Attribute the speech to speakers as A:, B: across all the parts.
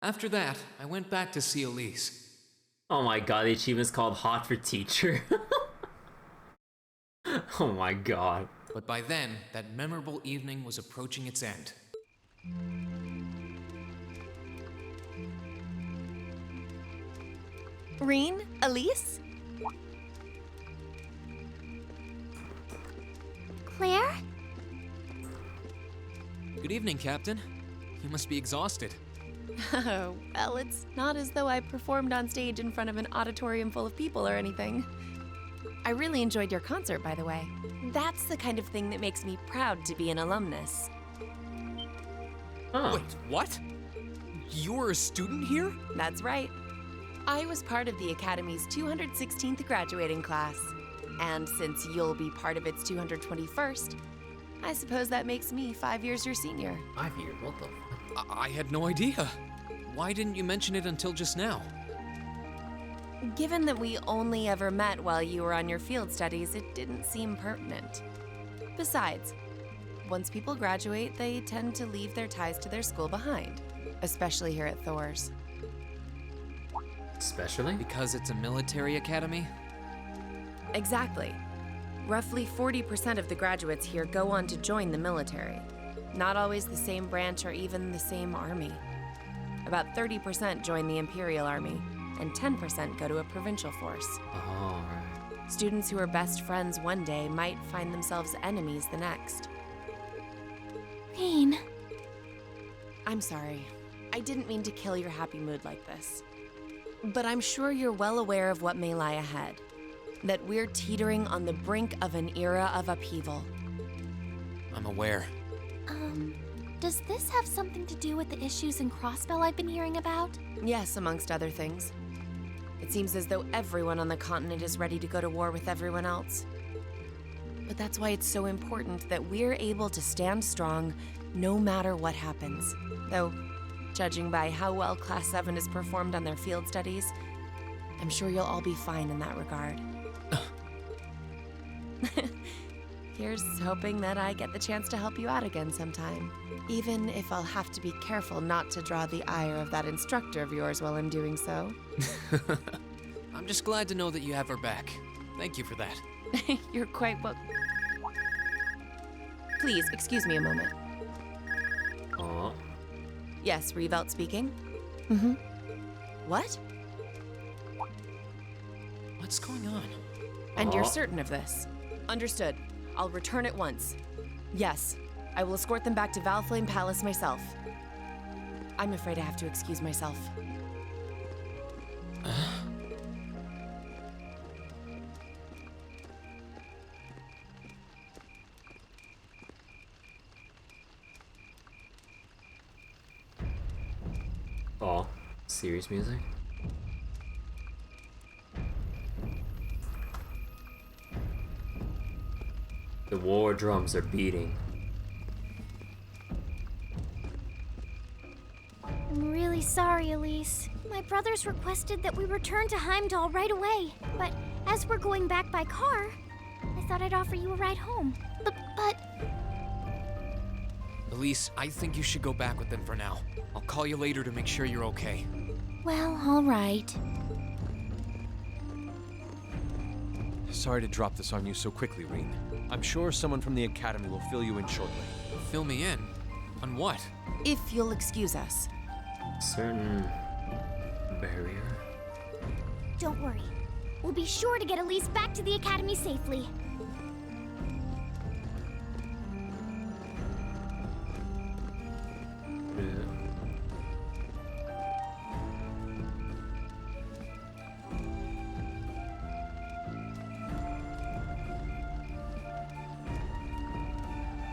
A: After that, I went back to see Elise.
B: Oh my god, the achievement's called Hot for Teacher. Oh my god.
A: But by then, that memorable evening was approaching its end.
C: Reen? Elise?
D: Claire?
A: Good evening, Captain. You must be exhausted.
C: Oh, well, it's not as though I performed on stage in front of an auditorium full of people or anything. I really enjoyed your concert, by the way. That's the kind of thing that makes me proud to be an alumnus.
B: Huh.
A: Wait, what? You're a student here?
C: That's right. I was part of the Academy's 216th graduating class. And since you'll be part of its 221st, I suppose that makes me 5 years your senior.
B: 5 years? What the fuck?
A: I had no idea. Why didn't you mention it until just now?
C: Given that we only ever met while you were on your field studies, it didn't seem pertinent. Besides, once people graduate, they tend to leave their ties to their school behind, especially here at Thors.
B: Especially?
A: Because it's a military academy?
C: Exactly. Roughly 40% of the graduates here go on to join the military. Not always the same branch or even the same army. About 30% join the Imperial Army, and 10% go to a provincial force.
B: Oh, right.
C: Students who are best friends one day might find themselves enemies the next.
D: Reen.
C: I'm sorry. I didn't mean to kill your happy mood like this. But I'm sure you're well aware of what may lie ahead. That we're teetering on the brink of an era of upheaval.
A: I'm aware.
D: Does this have something to do with the issues in Crossbell I've been hearing about?
C: Yes, amongst other things. It seems as though everyone on the continent is ready to go to war with everyone else. But that's why it's so important that we're able to stand strong no matter what happens. Though, judging by how well Class 7 has performed on their field studies, I'm sure you'll all be fine in that regard. Here's hoping that I get the chance to help you out again sometime. Even if I'll have to be careful not to draw the ire of that instructor of yours while I'm doing so.
A: I'm just glad to know that you have her back. Thank you for that.
C: You're quite well. Please, excuse me a moment.
B: Oh.
C: Yes, Revelt speaking. What?
A: What's going on?
C: And you're
B: Oh.
C: certain of this? Understood. I'll return at once. Yes, I will escort them back to Valflame Palace myself. I'm afraid I have to excuse myself.
B: Oh. Serious music? The war drums are beating.
D: I'm really sorry, Elise. My brothers requested that we return to Heimdall right away. But as we're going back by car, I thought I'd offer you a ride home. But
A: Elise, I think you should go back with them for now. I'll call you later to make sure you're okay.
D: well, all right.
E: Sorry to drop this on you so quickly, Reen. I'm sure someone from the Academy will fill you in shortly.
A: Fill me in. On what?
C: If you'll excuse us.
B: Certain barrier.
D: Don't worry. We'll be sure to get Elise back to the Academy safely.
B: Oh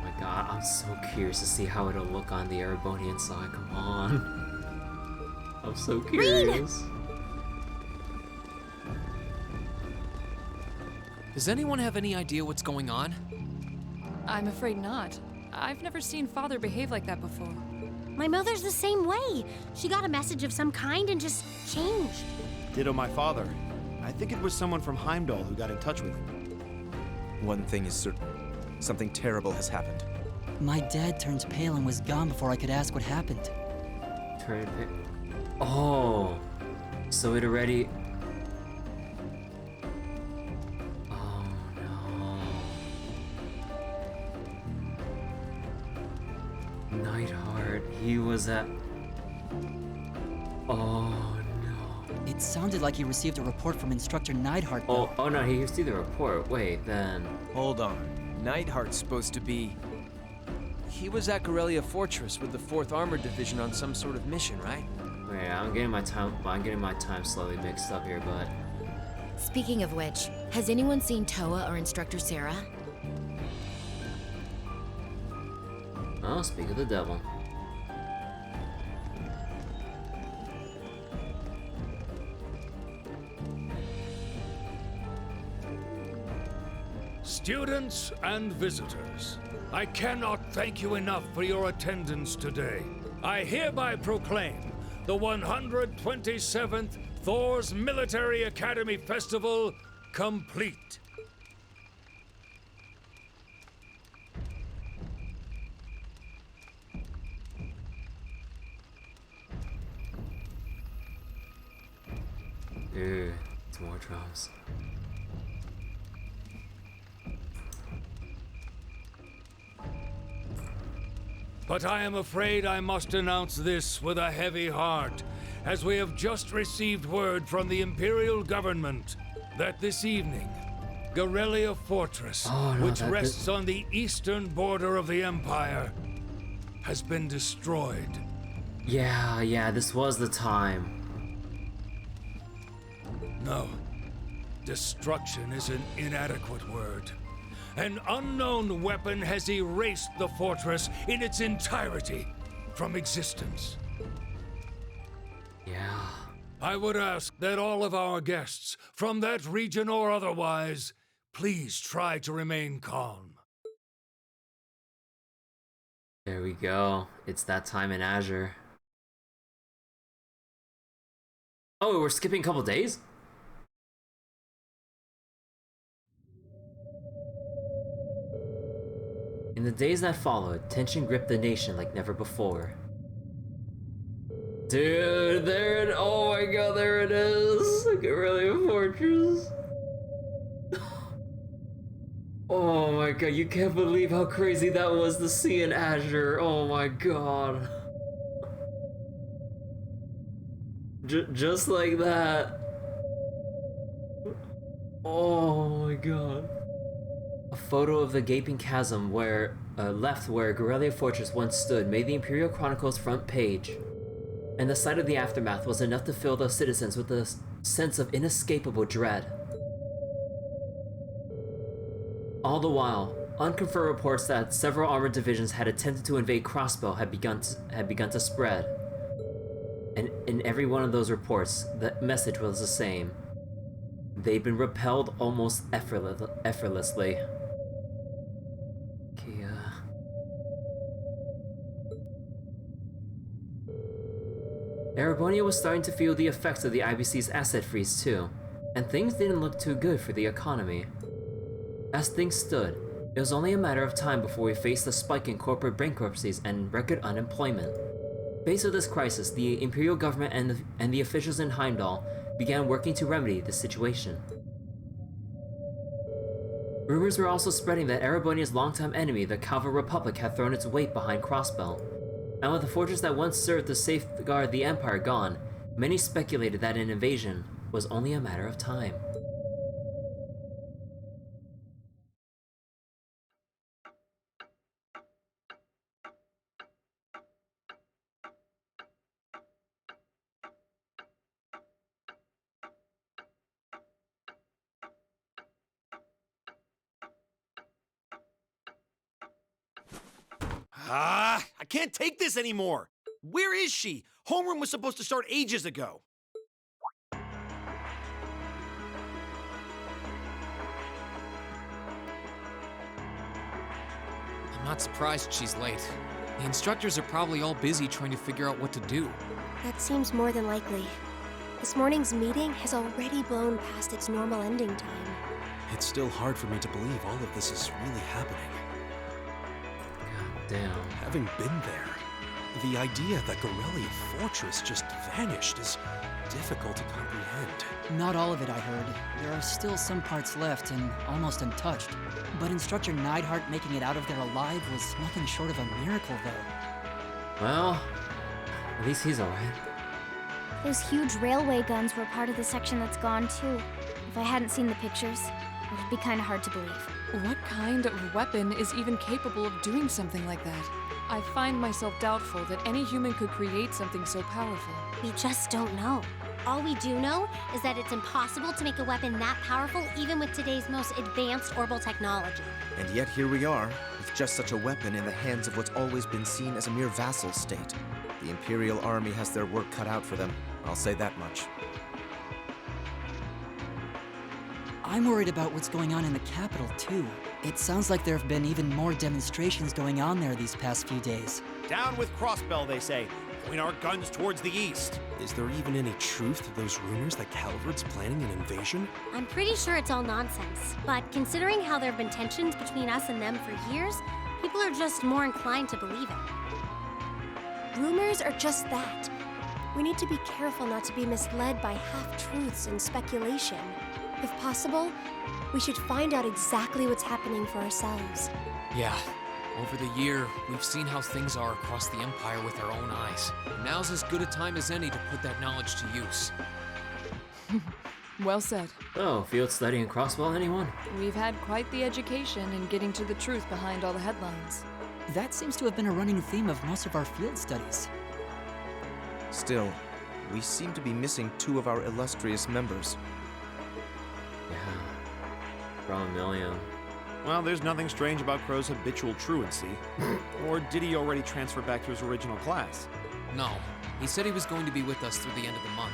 B: my god, I'm so curious to see how it'll look on the Erebonian side. Come on. I'm so curious.
A: Does anyone have any idea what's going on?
F: I'm afraid not. I've never seen Father behave like that before.
D: My mother's the same way. She got a message of some kind and just changed.
G: Ditto my father. I think it was someone from Heimdall who got in touch with him.
H: One thing is certain. Something terrible has happened.
I: My dad turned pale and was gone before I could ask what happened.
B: Turn it. Oh, so it already... Oh no. Nightheart, he was at... Oh no.
I: It sounded like he received a report from Instructor Neidhart, though.
B: Oh no, he received the report. Wait, then...
E: Hold on. Nightheart's supposed to be... He was at Garrelia Fortress with the 4th Armored Division on some sort of mission, right?
B: Wait, I'm getting my time slowly mixed up here, but...
C: Speaking of which, has anyone seen Toa or Instructor Sarah?
B: Oh, speak of the devil.
J: Students and visitors, I cannot thank you enough for your attendance today. I hereby proclaim the 127th Thors Military Academy Festival complete.
B: Ew, it's more drums.
J: But I am afraid I must announce this with a heavy heart, as we have just received word from the Imperial government that this evening, Garrelia Fortress, which rests on the eastern border of the Empire, has been destroyed.
B: Yeah, this was the time.
J: No, destruction is an inadequate word. An unknown weapon has erased the fortress in its entirety from existence.
B: Yeah.
J: I would ask that all of our guests, from that region or otherwise, please try to remain calm.
B: There we go. It's that time in Azure. Oh, we're skipping a couple days? In the days that followed, tension gripped the nation like never before. Dude, oh my god, there it is! Garrelia Fortress. Oh my god, you can't believe how crazy that was to see in Azure. Oh my god. Just like that. Oh my god. A photo of the gaping chasm left where Garrelia Fortress once stood made the Imperial Chronicles front page, and the sight of the aftermath was enough to fill the citizens with a sense of inescapable dread. All the while, unconfirmed reports that several armored divisions had attempted to invade Crossbow had begun to spread, and in every one of those reports, the message was the same. They'd been repelled almost effortlessly. Erebonia was starting to feel the effects of the IBC's asset freeze too, and things didn't look too good for the economy. As things stood, it was only a matter of time before we faced a spike in corporate bankruptcies and record unemployment. Faced with this crisis, the Imperial government and the officials in Heimdall began working to remedy the situation. Rumors were also spreading that Erebonia's longtime enemy, the Calva Republic, had thrown its weight behind Crossbell. And with the fortress that once served to safeguard the Empire gone, many speculated that an invasion was only a matter of time.
G: I can't take this anymore. Where is she? Homeroom was supposed to start ages ago.
A: I'm not surprised she's late. The instructors are probably all busy trying to figure out what to do.
D: That seems more than likely. This morning's meeting has already blown past its normal ending time.
H: It's still hard for me to believe all of this is really happening.
B: God damn.
H: Having been there. The idea that Garrelia Fortress just vanished is difficult to comprehend.
I: Not all of it, I heard. There are still some parts left and almost untouched. But Instructor Neidhart making it out of there alive was nothing short of a miracle, though.
B: Well, at least he's alright.
D: Those huge railway guns were part of the section that's gone too. If I hadn't seen the pictures, it would be kind of hard to believe.
F: What kind of weapon is even capable of doing something like that? I find myself doubtful that any human could create something so powerful.
K: We just don't know. All we do know is that it's impossible to make a weapon that powerful even with today's most advanced orbital technology.
H: And yet here we are, with just such a weapon in the hands of what's always been seen as a mere vassal state. The Imperial Army has their work cut out for them, I'll say that much.
I: I'm worried about what's going on in the capital, too. It sounds like there have been even more demonstrations going on there these past few days.
G: Down with Crossbell, they say. Point our guns towards the east.
H: Is there even any truth to those rumors that Calvert's planning an invasion?
K: I'm pretty sure it's all nonsense, but considering how there have been tensions between us and them for years, people are just more inclined to believe it.
L: Rumors are just that. We need to be careful not to be misled by half-truths and speculation. If possible, we should find out exactly what's happening for ourselves.
A: Yeah. Over the year, we've seen how things are across the Empire with our own eyes. Now's as good a time as any to put that knowledge to use.
F: Well said.
B: Oh, field studying crossbow, anyone?
F: We've had quite the education in getting to the truth behind all the headlines.
I: That seems to have been a running theme of most of our field studies.
H: Still, we seem to be missing two of our illustrious members.
B: Yeah. From Millium.
G: Well, there's nothing strange about Crow's habitual truancy. Or did he already transfer back to his original class?
A: No. He said he was going to be with us through the end of the month.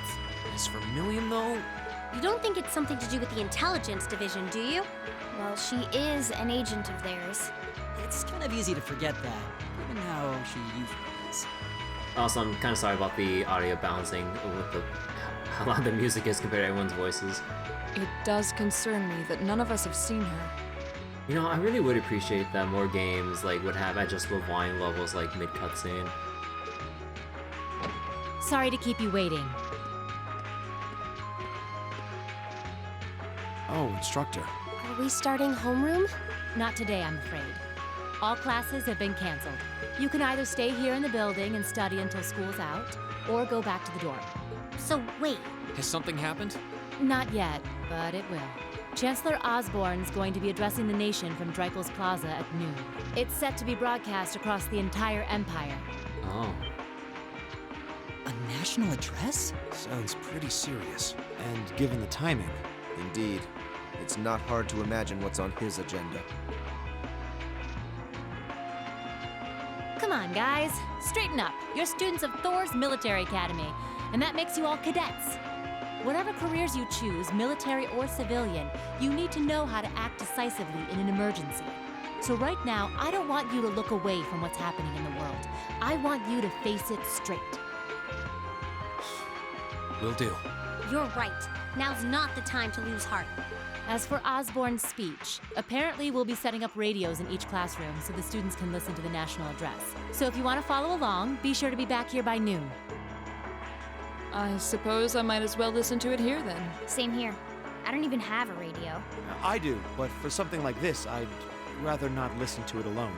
A: As for Millium, though...
K: You don't think it's something to do with the intelligence division, do you?
D: Well, she is an agent of theirs.
I: It's kind of easy to forget that, given how she usually is.
B: Also, I'm kind of sorry about the audio balancing with how loud the music is compared to everyone's voices.
F: It does concern me that none of us have seen her.
B: You know, I really would appreciate that more games would have adjustable volume levels mid cutscene.
M: Sorry to keep you waiting.
G: Oh, instructor.
L: Are we starting homeroom?
M: Not today, I'm afraid. All classes have been canceled. You can either stay here in the building and study until school's out, or go back to the dorm.
K: So wait.
A: Has something happened?
M: Not yet, but it will. Chancellor Osbourne's going to be addressing the nation from Dreikel's Plaza at noon. It's set to be broadcast across the entire Empire.
B: Oh.
I: A national address?
G: Sounds pretty serious. And given the timing.
H: Indeed. It's not hard to imagine what's on his agenda.
M: Come on, guys. Straighten up. You're students of Thors Military Academy, and that makes you all cadets. Whatever careers you choose, military or civilian, you need to know how to act decisively in an emergency. So right now, I don't want you to look away from what's happening in the world. I want you to face it straight.
A: Will do.
K: You're right. Now's not the time to lose heart.
M: As for Osborne's speech, apparently we'll be setting up radios in each classroom so the students can listen to the national address. So if you want to follow along, be sure to be back here by noon.
F: I suppose I might as well listen to it here then.
D: Same here. I don't even have a radio.
G: I do, but for something like this, I'd rather not listen to it alone.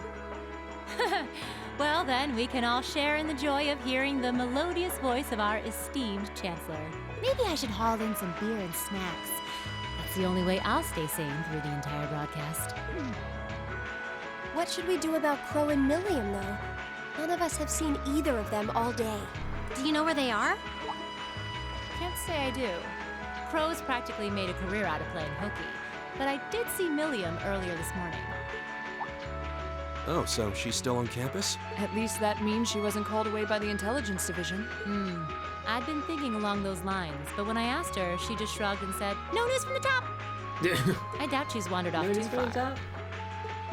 M: Well then, we can all share in the joy of hearing the melodious voice of our esteemed Chancellor. Maybe I should haul in some beer and snacks. That's the only way I'll stay sane through the entire broadcast.
L: What should we do about Crow and Millium, though? None of us have seen either of them all day.
K: Do you know where they are?
M: Can't say I do. Crow's practically made a career out of playing hooky, but I did see Millium earlier this morning.
H: Oh, so she's still on campus?
F: At least that means she wasn't called away by the intelligence division.
M: I'd been thinking along those lines, but when I asked her, she just shrugged and said, "No news from the top!" I doubt she's wandered off too far.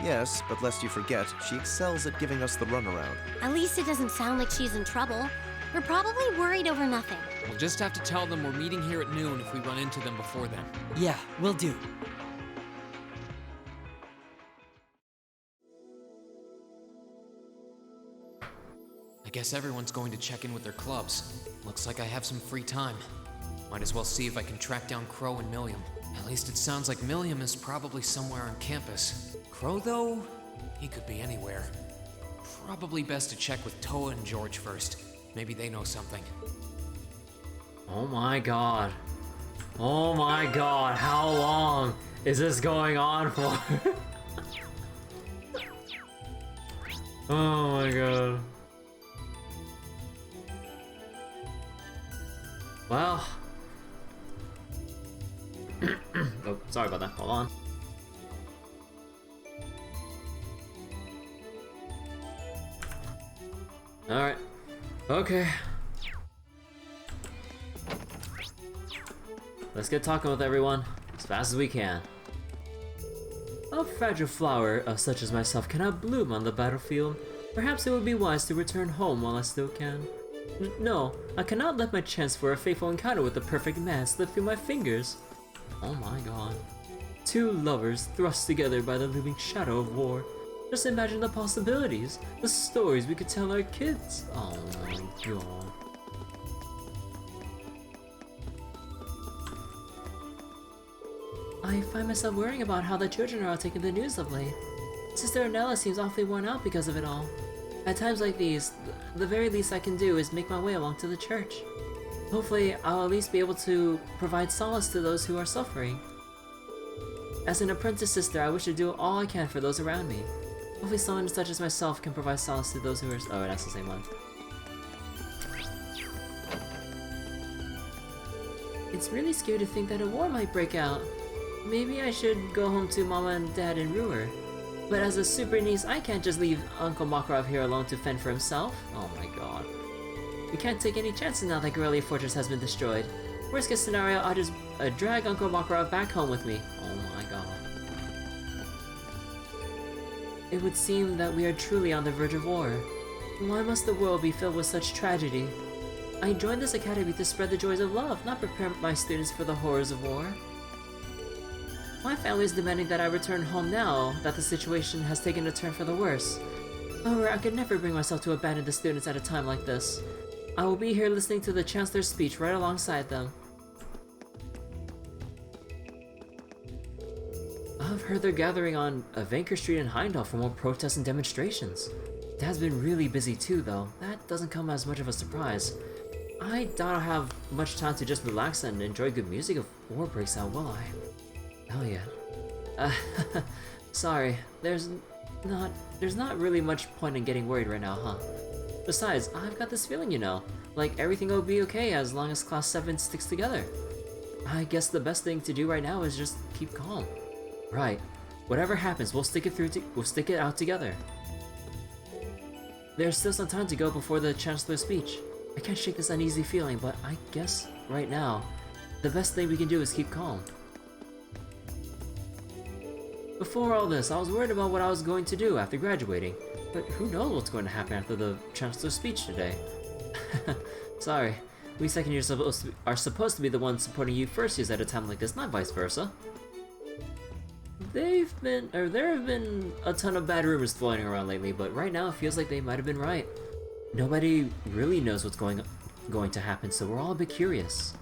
H: Yes, but lest you forget, she excels at giving us the runaround.
K: At least it doesn't sound like she's in trouble. We're probably worried over nothing.
A: We'll just have to tell them we're meeting here at noon if we run into them before then.
I: Yeah, will do.
A: I guess everyone's going to check in with their clubs. Looks like I have some free time. Might as well see if I can track down Crow and Millium. At least it sounds like Millium is probably somewhere on campus. Crow, though? He could be anywhere. Probably best to check with Toa and George first. Maybe they know something.
B: Oh my god. Oh my god, how long is this going on for? Oh my god. Well. Oh, sorry about that. Hold on. Alright. Okay. Let's get talking with everyone as fast as we can. A fragile flower such as myself cannot bloom on the battlefield. Perhaps it would be wise to return home while I still can. No, I cannot let my chance for a fateful encounter with the perfect man slip through my fingers. Oh my god. Two lovers thrust together by the looming shadow of war. Just imagine the possibilities, the stories we could tell our kids. Oh my god. I find myself worrying about how the children are all taking the news of late. Sister Ornella seems awfully worn out because of it all. At times like these, the very least I can do is make my way along to the church. Hopefully, I'll at least be able to provide solace to those who are suffering. As an apprentice sister, I wish to do all I can for those around me. Hopefully someone such as myself can provide solace to those who are— oh, that's the same one. It's really scary to think that a war might break out. Maybe I should go home to Mama and Dad in Ruhr. But as a super niece, I can't just leave Uncle Makarov here alone to fend for himself. Oh my god. We can't take any chances now that Garrelia Fortress has been destroyed. Worst case scenario, I'll just drag Uncle Makarov back home with me. Oh my god. It would seem that we are truly on the verge of war. Why must the world be filled with such tragedy? I joined this academy to spread the joys of love, not prepare my students for the horrors of war. My family is demanding that I return home now that the situation has taken a turn for the worse. However, I could never bring myself to abandon the students at a time like this. I will be here listening to the Chancellor's speech right alongside them. I've heard they're gathering on Vanker Street in Heimdall for more protests and demonstrations. Dad's been really busy too, though. That doesn't come as much of a surprise. I doubt I'll have much time to just relax and enjoy good music if war breaks out, will I? Hell yeah. Sorry, there's not really much point in getting worried right now, huh? Besides, I've got this feeling, you know, like everything will be okay as long as Class 7 sticks together. I guess the best thing to do right now is just keep calm. Right. Whatever happens, we'll stick it out together. There's still some time to go before the Chancellor's speech. I can't shake this uneasy feeling, but I guess right now, the best thing we can do is keep calm. Before all this, I was worried about what I was going to do after graduating, but who knows what's going to happen after the Chancellor's speech today. Sorry, we second years are supposed to be the ones supporting you first years at a time like this, not vice versa. There have been a ton of bad rumors floating around lately, but right now it feels like they might have been right. Nobody really knows what's going to happen, so we're all a bit curious.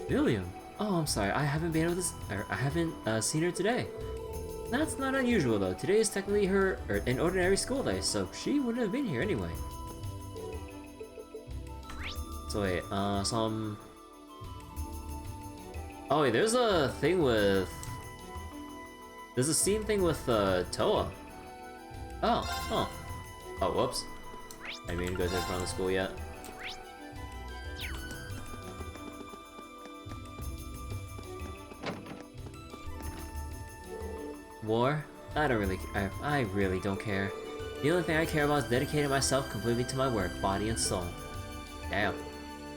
B: Millium. Oh, I'm sorry. I haven't been able to. I haven't seen her today. That's not unusual though. Today is technically an ordinary school day, so she wouldn't have been here anyway. So wait, oh wait, there's a thing with. There's a scene thing with Toa. Oh, whoops. I didn't mean to go to the front of the school yet. War? I really don't care. The only thing I care about is dedicating myself completely to my work, body and soul. Damn.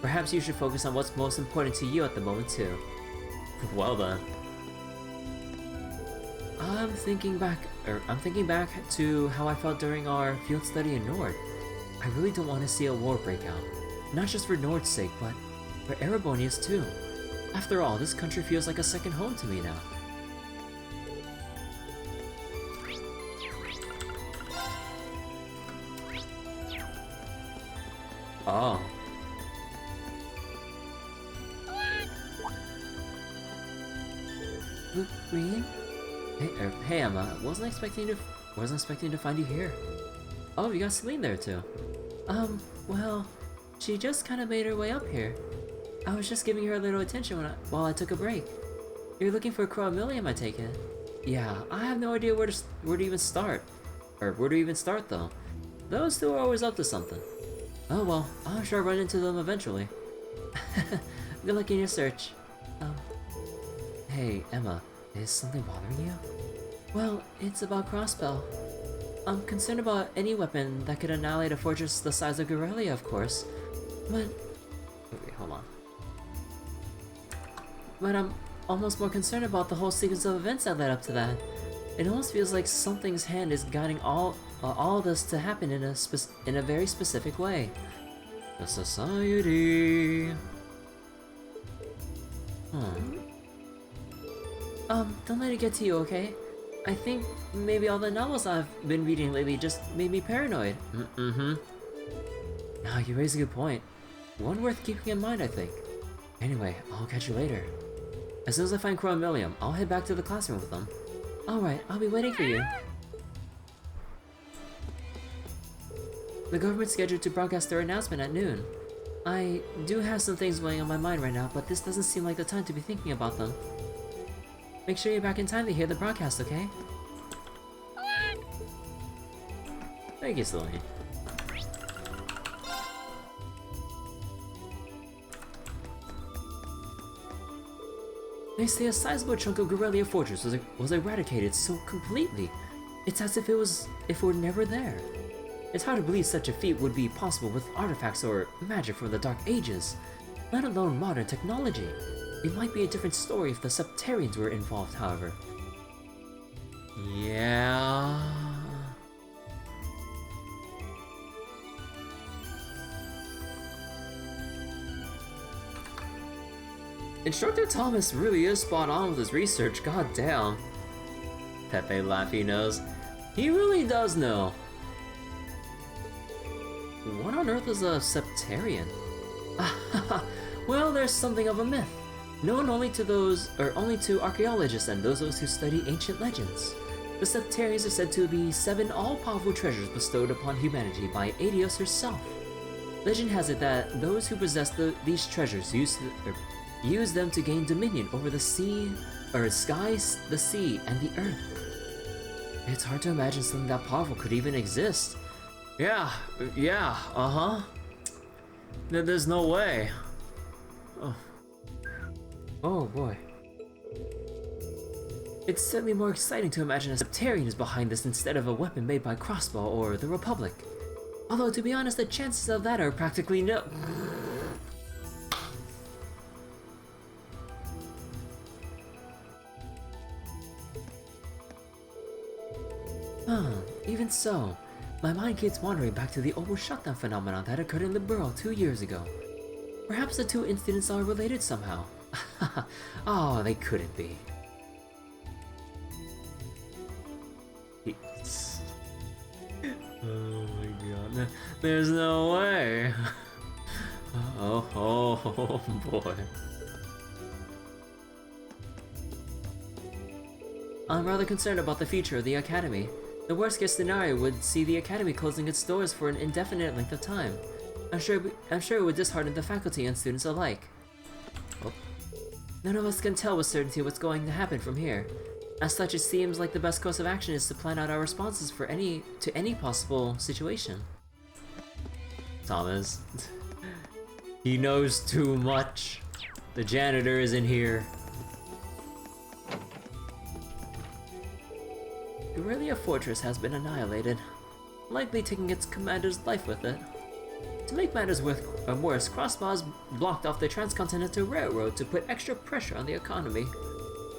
B: Perhaps you should focus on what's most important to you at the moment too. Well then. I'm thinking back to how I felt during our field study in Nord. I really don't want to see a war break out. Not just for Nord's sake, but for Erebonia's too. After all, this country feels like a second home to me now. Oh. Green? Hey Emma, wasn't expecting to find you here. Oh, you got Celine there too. Well, she just kind of made her way up here. I was just giving her a little attention while I took a break. You're looking for Crow and Millium, I take it. Yeah, I have no idea where to even start. Or where to even start though. Those two are always up to something. Oh well, I'm sure I'll run into them eventually. Good luck in your search. Hey, Emma, is something bothering you? Well, it's about Crossbell. I'm concerned about any weapon that could annihilate a fortress the size of Garrelia, of course. But... wait, hold on. But I'm almost more concerned about the whole sequence of events that led up to that. It almost feels like something's hand is guiding all this to happen in a very specific way. The Society... don't let it get to you, okay? I think maybe all the novels I've been reading lately just made me paranoid. Now, you raise a good point. One worth keeping in mind, I think. Anyway, I'll catch you later. As soon as I find Crow and Millium, I'll head back to the classroom with them. Alright, I'll be waiting for you. The government's scheduled to broadcast their announcement at noon. I do have some things weighing on my mind right now, but this doesn't seem like the time to be thinking about them. Make sure you're back in time to hear the broadcast, okay? Thank you, Celine. They say a sizable chunk of Garrelia Fortress was eradicated so completely. It's as if it were never there. It's hard to believe such a feat would be possible with artifacts or magic from the Dark Ages, let alone modern technology. It might be a different story if the Septarians were involved, however. Yeah... Instructor Thomas really is spot on with his research, goddamn. Pepe Laffy knows. He really does know. What on earth is a Septarian? Well, there's something of a myth, known only to archaeologists and those who study ancient legends. The Septarians are said to be 7 all-powerful treasures bestowed upon humanity by Adios herself. Legend has it that those who possess these treasures use them to gain dominion over the sea, or skies, the sea, and the earth. It's hard to imagine something that powerful could even exist. Yeah, There's no way. Oh boy. It's certainly more exciting to imagine a Septarian is behind this instead of a weapon made by Crossbow or the Republic. Although, to be honest, the chances of that are practically no. Even so, my mind keeps wandering back to the old shutdown phenomenon that occurred in the borough 2 years ago. Perhaps the two incidents are related somehow. Oh, they couldn't be. Oh my god, there's no way. Oh boy. I'm rather concerned about the future of the Academy. The worst case scenario would see the Academy closing its doors for an indefinite length of time. I'm sure it would dishearten the faculty and students alike. Oh. None of us can tell with certainty what's going to happen from here. As such, it seems like the best course of action is to plan out our responses to any possible situation. Thomas. He knows too much. The janitor is in here. Garrelia Fortress has been annihilated, likely taking its commander's life with it. To make matters worse, Crossbows blocked off the Transcontinental Railroad to put extra pressure on the economy.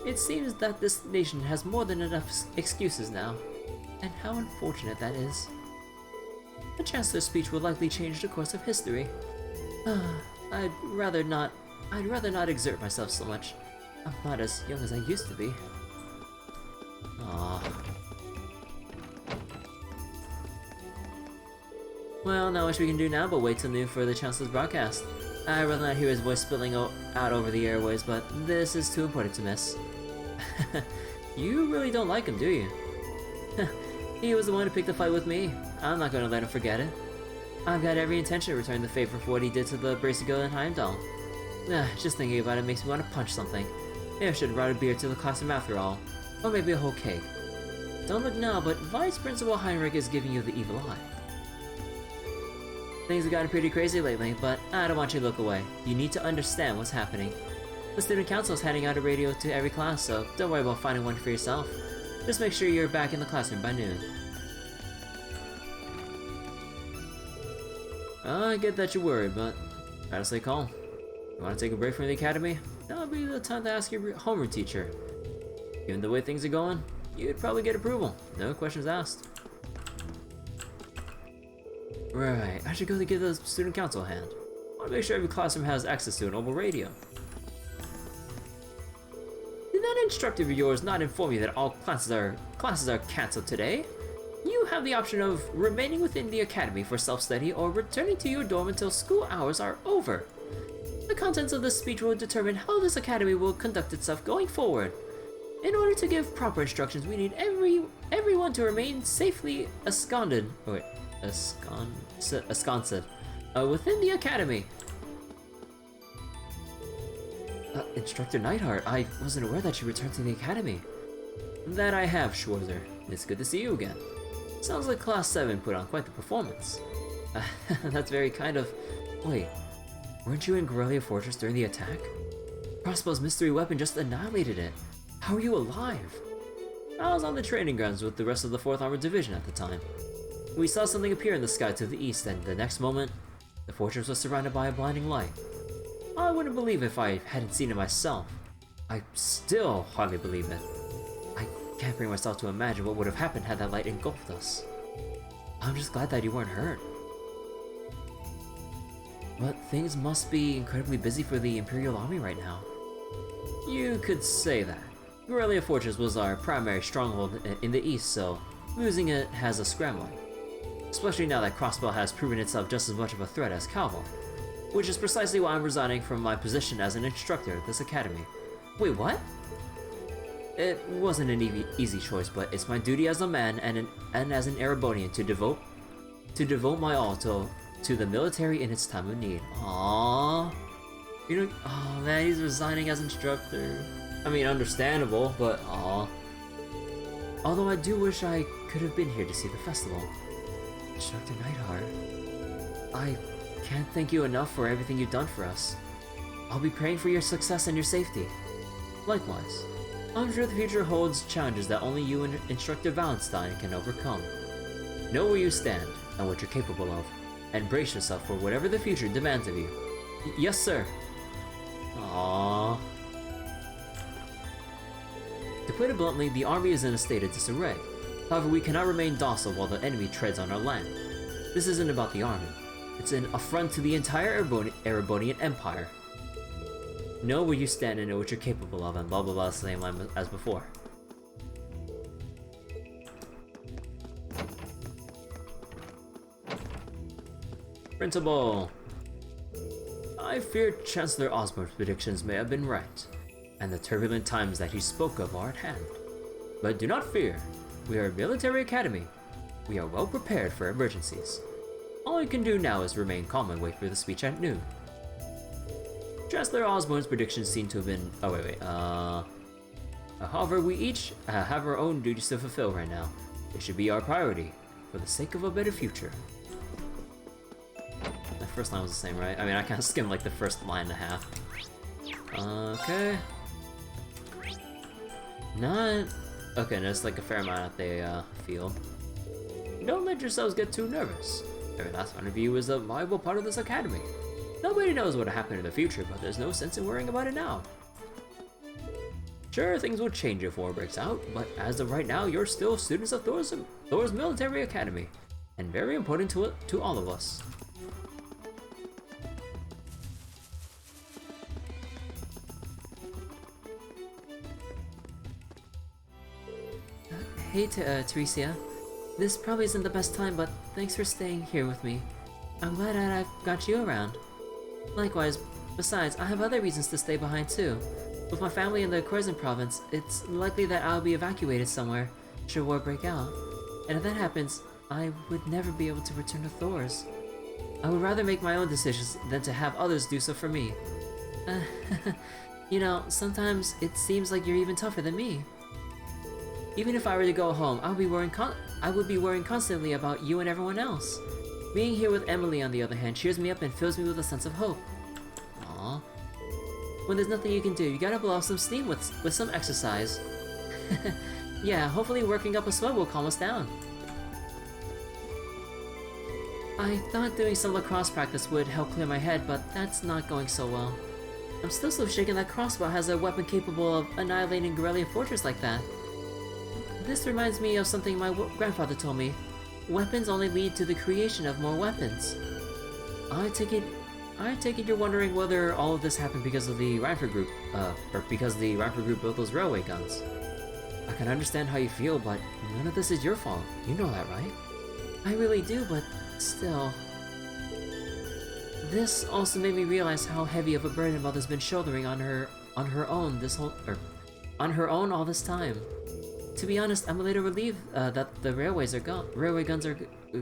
B: It seems that this nation has more than enough excuses now, and how unfortunate that is. The Chancellor's speech will likely change the course of history. I'd rather not exert myself so much. I'm not as young as I used to be. Aww. Well, not much we can do now but wait till noon for the Chancellor's broadcast. I'd rather not hear his voice spilling out over the airways, but this is too important to miss. You really don't like him, do you? He was the one who picked the fight with me. I'm not gonna let him forget it. I've got every intention to return the favor for what he did to the Bracegill in Heimdall. Just thinking about it makes me want to punch something. Maybe I should have brought a beer to the classroom after all. Or maybe a whole cake. Don't look now, but Vice Principal Heinrich is giving you the evil eye. Things have gotten pretty crazy lately, but I don't want you to look away. You need to understand what's happening. The student council is handing out a radio to every class, so don't worry about finding one for yourself. Just make sure you're back in the classroom by noon. I get that you're worried, but try to stay calm. You want to take a break from the academy? That'll be the time to ask your homeroom teacher. Given the way things are going, you'd probably get approval. No questions asked. Right, I should go to give the student council a hand. I want to make sure every classroom has access to an mobile radio. Did that instructor of yours not inform you that all classes are cancelled today? You have the option of remaining within the academy for self-study or returning to your dorm until school hours are over. The contents of this speech will determine how this academy will conduct itself going forward. In order to give proper instructions, we need everyone to remain safely ensconced within the academy. Instructor Neidhart, I wasn't aware that you returned to the academy. That I have, Schwarzer. It's good to see you again. Sounds like Class 7 put on quite the performance. That's very kind of... Wait, weren't you in Garrelia Fortress during the attack? Crossbow's mystery weapon just annihilated it. How are you alive? I was on the training grounds with the rest of the 4th Armored Division at the time. We saw something appear in the sky to the east, and the next moment, the fortress was surrounded by a blinding light. I wouldn't believe if I hadn't seen it myself. I still hardly believe it. I can't bring myself to imagine what would have happened had that light engulfed us. I'm just glad that you weren't hurt. But things must be incredibly busy for the Imperial Army right now. You could say that. Garrelia Fortress was our primary stronghold in the east, so losing it has us scrambling. Especially now that Crossbow has proven itself just as much of a threat as Calvo. Which is precisely why I'm resigning from my position as an instructor at this academy. Wait, what? It wasn't an easy choice, but it's my duty as a man and as an Erebonian to devote my all to the military in its time of need. Aww. You know, oh man, he's resigning as instructor. I mean, understandable, but aww. Although I do wish I could have been here to see the festival. Instructor Neidhart, I can't thank you enough for everything you've done for us. I'll be praying for your success and your safety. Likewise, I'm sure the future holds challenges that only you and Instructor Wallenstein can overcome. Know where you stand and what you're capable of, and brace yourself for whatever the future demands of you. Yes, sir. Aww. To put it bluntly, the army is in a state of disarray. However, we cannot remain docile while the enemy treads on our land. This isn't about the army. It's an affront to the entire Erebonian Empire. Know where you stand and know what you're capable of, and blah blah blah, same line as before. Principal! I fear Chancellor Osbourne's predictions may have been right, and the turbulent times that he spoke of are at hand. But do not fear. We are a military academy. We are well prepared for emergencies. All we can do now is remain calm and wait for the speech at noon. Chancellor Osbourne's predictions seem to have been... however, we each have our own duties to fulfill right now. It should be our priority, for the sake of a better future. The first line was the same, right? I mean, I kind of skimmed like the first line and a half. Okay. Not... Okay, there's like a fair amount at the field. Don't let yourselves get too nervous. Every last one of you is a viable part of this academy. Nobody knows what will happen in the future, but there's no sense in worrying about it now. Sure, things will change if war breaks out, but as of right now, you're still students of Thors Military Academy, and very important to all of us. Hey, Teresia. This probably isn't the best time, but thanks for staying here with me. I'm glad that I've got you around. Likewise, besides, I have other reasons to stay behind too. With my family in the Khorasan province, it's likely that I'll be evacuated somewhere should war break out. And if that happens, I would never be able to return to Thors. I would rather make my own decisions than to have others do so for me. You know, sometimes it seems like you're even tougher than me. Even if I were to go home, I would be worrying constantly about you and everyone else. Being here with Emily, on the other hand, cheers me up and fills me with a sense of hope. Aww. When there's nothing you can do, you gotta blow off some steam with some exercise. Yeah, hopefully working up a sweat will calm us down. I thought doing some lacrosse practice would help clear my head, but that's not going so well. I'm still so shaken that Crossbow has a weapon capable of annihilating Garrelia Fortress like that. This reminds me of something my grandfather told me. Weapons only lead to the creation of more weapons. I take it you're wondering whether all of this happened because of the Reinford group, or because the Reinford group built those railway guns. I can understand how you feel, but none of this is your fault. You know that, right? I really do, but still. This also made me realize how heavy of a burden Mother's been shouldering on her own all this time. To be honest, I'm a little relieved that the railway guns are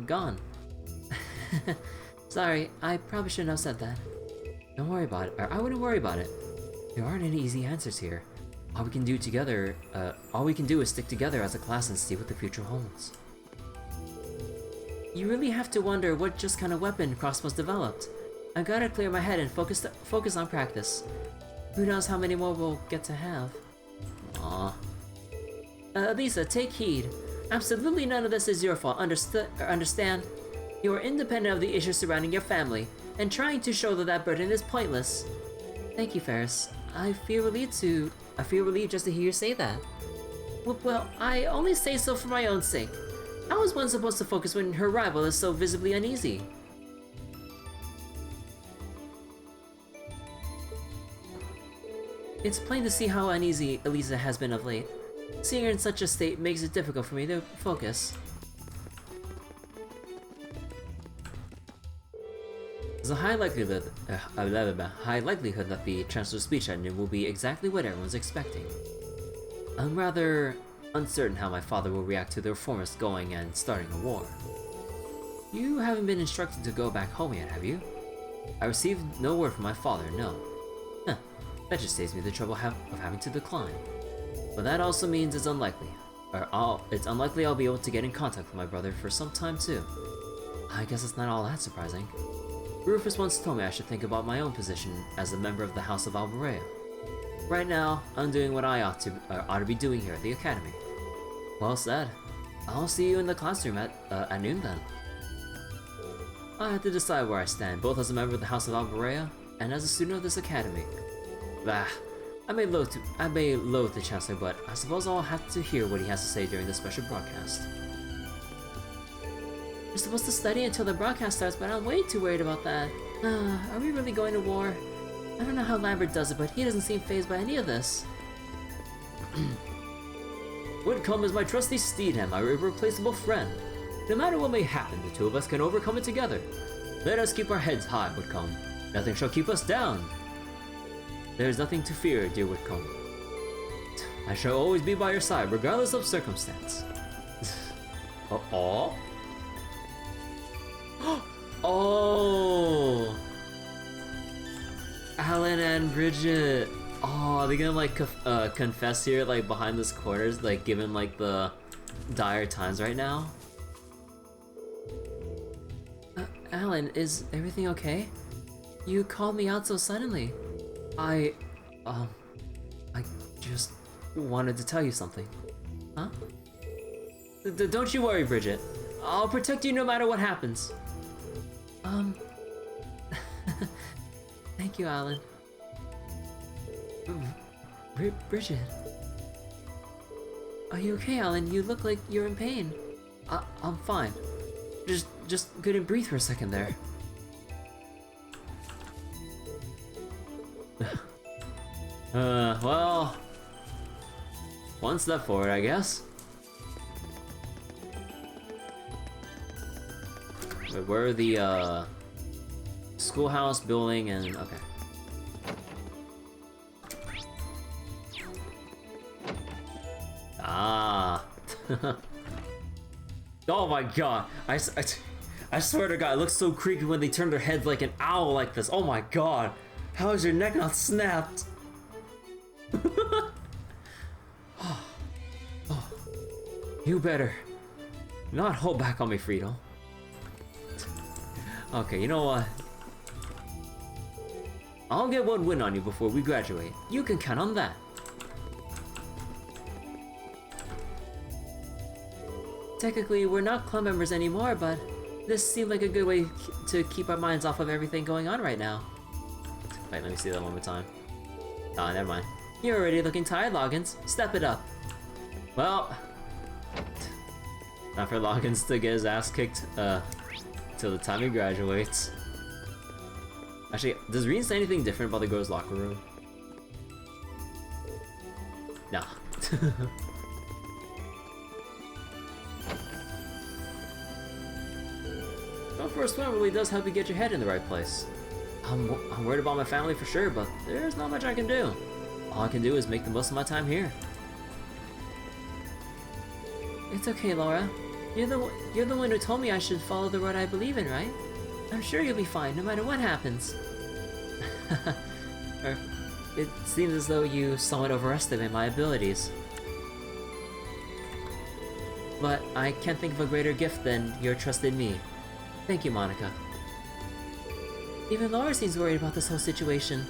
B: gone. Sorry, I probably shouldn't have said that. Don't worry about it, or I wouldn't worry about it. There aren't any easy answers here. All we can do is stick together as a class and see what the future holds. You really have to wonder what just kind of weapon Crossbow's developed. I gotta clear my head and focus on practice. Who knows how many more we'll get to have. Aww. Lisa, take heed. Absolutely none of this is your fault, understand? You are independent of the issues surrounding your family, and trying to shoulder that burden is pointless. Thank you, Ferris. I feel relieved just to hear you say that. Well, I only say so for my own sake. How is one supposed to focus when her rival is so visibly uneasy? It's plain to see how uneasy Elisa has been of late. Seeing her in such a state makes it difficult for me to focus. There's a high likelihood that the Chancellor's speech at noon will be exactly what everyone's expecting. I'm rather uncertain how my father will react to the reformers going and starting a war. You haven't been instructed to go back home yet, have you? I received no word from my father, no. Huh, that just saves me the trouble of having to decline. But that also means it's unlikely I'll be able to get in contact with my brother for some time too. I guess it's not all that surprising. Rufus once told me I should think about my own position as a member of the House of Alborea. Right now, I'm doing what I ought to be doing here at the Academy. Well said. I'll see you in the classroom at noon then. I have to decide where I stand, both as a member of the House of Alborea and as a student of this Academy. Bah, I may loathe the Chancellor, but I suppose I'll have to hear what he has to say during the special broadcast. We're supposed to study until the broadcast starts, but I'm way too worried about that. Are we really going to war? I don't know how Lambert does it, but he doesn't seem fazed by any of this. Whitcomb is my trusty steed and my irreplaceable friend. No matter what may happen, the two of us can overcome it together. Let us keep our heads high, Whitcomb. Nothing shall keep us down. There is nothing to fear, dear Whitcomb. I shall always be by your side, regardless of circumstance. Oh. Oh! Alan and Bridget. Oh, are they gonna like confess here, like behind this quarters, like given like the dire times right now? Alan, is everything okay? You called me out so suddenly. I just wanted to tell you something. Huh? Don't you worry, Bridget. I'll protect you no matter what happens. Thank you, Alan. Bridget. Are you okay, Alan? You look like you're in pain. I'm fine. Just couldn't breathe for a second there. Well, one step forward, I guess. Wait, where are the, schoolhouse, building, and... okay. Ah. Oh my god. I swear to god, it looks so creepy when they turn their heads like an owl like this. Oh my god. How is your neck not snapped? Oh, you better not hold back on me, Friedel. Okay, you know what? I'll get one win on you before we graduate. You can count on that. Technically, we're not club members anymore, but this seemed like a good way to keep our minds off of everything going on right now. Wait, let me see that one more time. Ah, never mind. You're already looking tired, Loggins. Step it up. Well, not for Loggins to get his ass kicked, till the time he graduates. Actually, does Rean say anything different about the girls' locker room? Nah. Going for a swim really does help you get your head in the right place. I'm worried about my family for sure, but there's not much I can do. All I can do is make the most of my time here. It's okay, Laura. You're the one who told me I should follow the road I believe in, right? I'm sure you'll be fine, no matter what happens. It seems as though you somewhat overestimate my abilities. But I can't think of a greater gift than your trust in me. Thank you, Monica. Even Laura seems worried about this whole situation.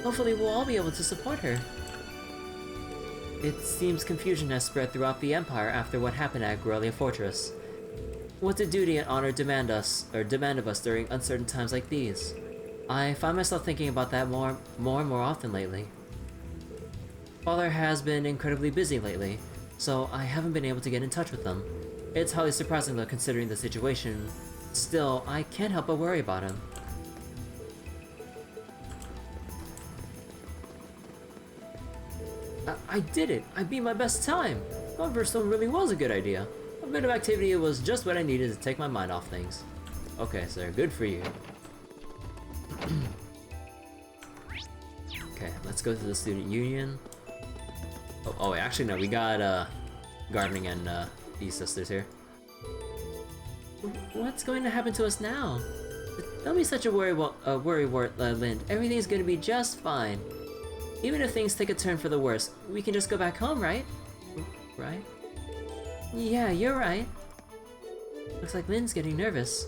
B: Hopefully we'll all be able to support her. It seems confusion has spread throughout the Empire after what happened at Garrelia Fortress. What do duty and honor demand of us during uncertain times like these? I find myself thinking about that more and more often lately. Father has been incredibly busy lately, so I haven't been able to get in touch with him. It's hardly surprising though, considering the situation. Still, I can't help but worry about him. I did it! I beat my best time! Silverstone really was a good idea. A bit of activity was just what I needed to take my mind off things. Okay, sir, good for you. Okay, let's go to the student union. Oh wait, actually no, we got gardening and these sisters here. What's going to happen to us now? Don't be such a worrywart, Lind. Everything's gonna be just fine. Even if things take a turn for the worse, we can just go back home, right? Right? Yeah, you're right. Looks like Lynn's getting nervous.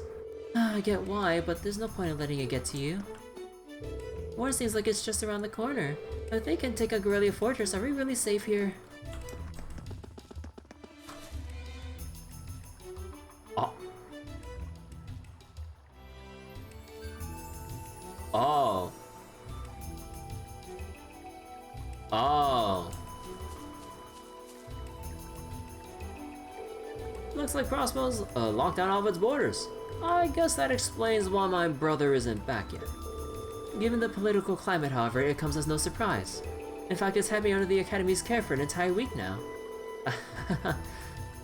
B: I get why, but there's no point in letting it get to you. War seems like it's just around the corner. If they can take out Garrelia Fortress, are we really safe here? Oh. Oh. Oh. Looks like Crossbow's locked down all of its borders. I guess that explains why my brother isn't back yet. Given the political climate, however, it comes as no surprise. In fact, it's had me under the Academy's care for an entire week now.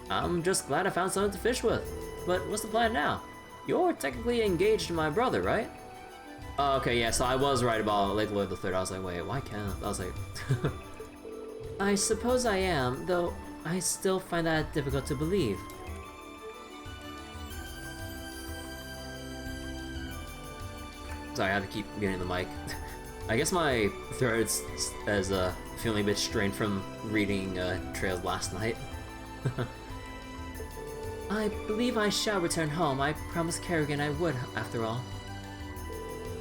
B: I'm just glad I found someone to fish with. But what's the plan now? You're technically engaged to my brother, right? Oh, okay, yeah, so I was right about Lake Lloyd III. I was like, wait, why can't I was like... I suppose I am, though I still find that difficult to believe. Sorry, I had to keep getting the mic. I guess my throat is feeling a bit strained from reading Trails last night. I believe I shall return home. I promised Kerrigan I would, after all.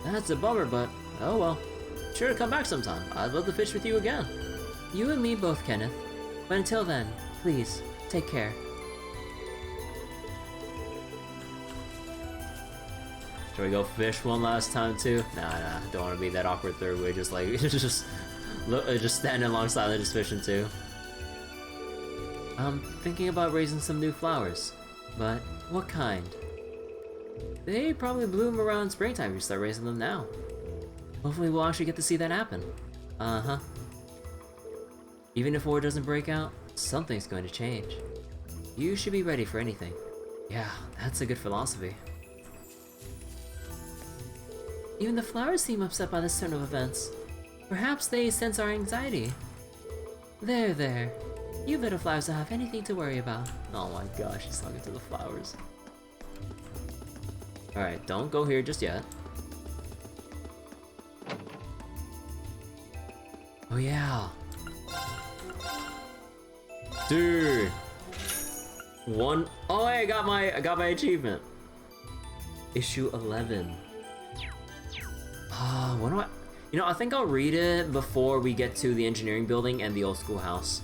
B: That's a bummer, but oh well. Sure to come back sometime. I'd love to fish with you again. You and me both, Kenneth. But until then, please, take care. Should we go fish one last time too? Nah, don't want to be that awkward third way, just like, just standing alongside and just fishing too. I'm thinking about raising some new flowers, but what kind? They probably bloom around springtime if you start raising them now. Hopefully we'll actually get to see that happen. Uh-huh. Even if war doesn't break out, something's going to change. You should be ready for anything. Yeah, that's a good philosophy. Even the flowers seem upset by this turn of events. Perhaps they sense our anxiety. There, there. You little flowers don't have anything to worry about. Oh my gosh, he's talking to the flowers. Alright, don't go here just yet. Oh yeah. Dude. Oh, I got my achievement. Issue 11. What do I... You know, I think I'll read it before we get to the engineering building and the old schoolhouse.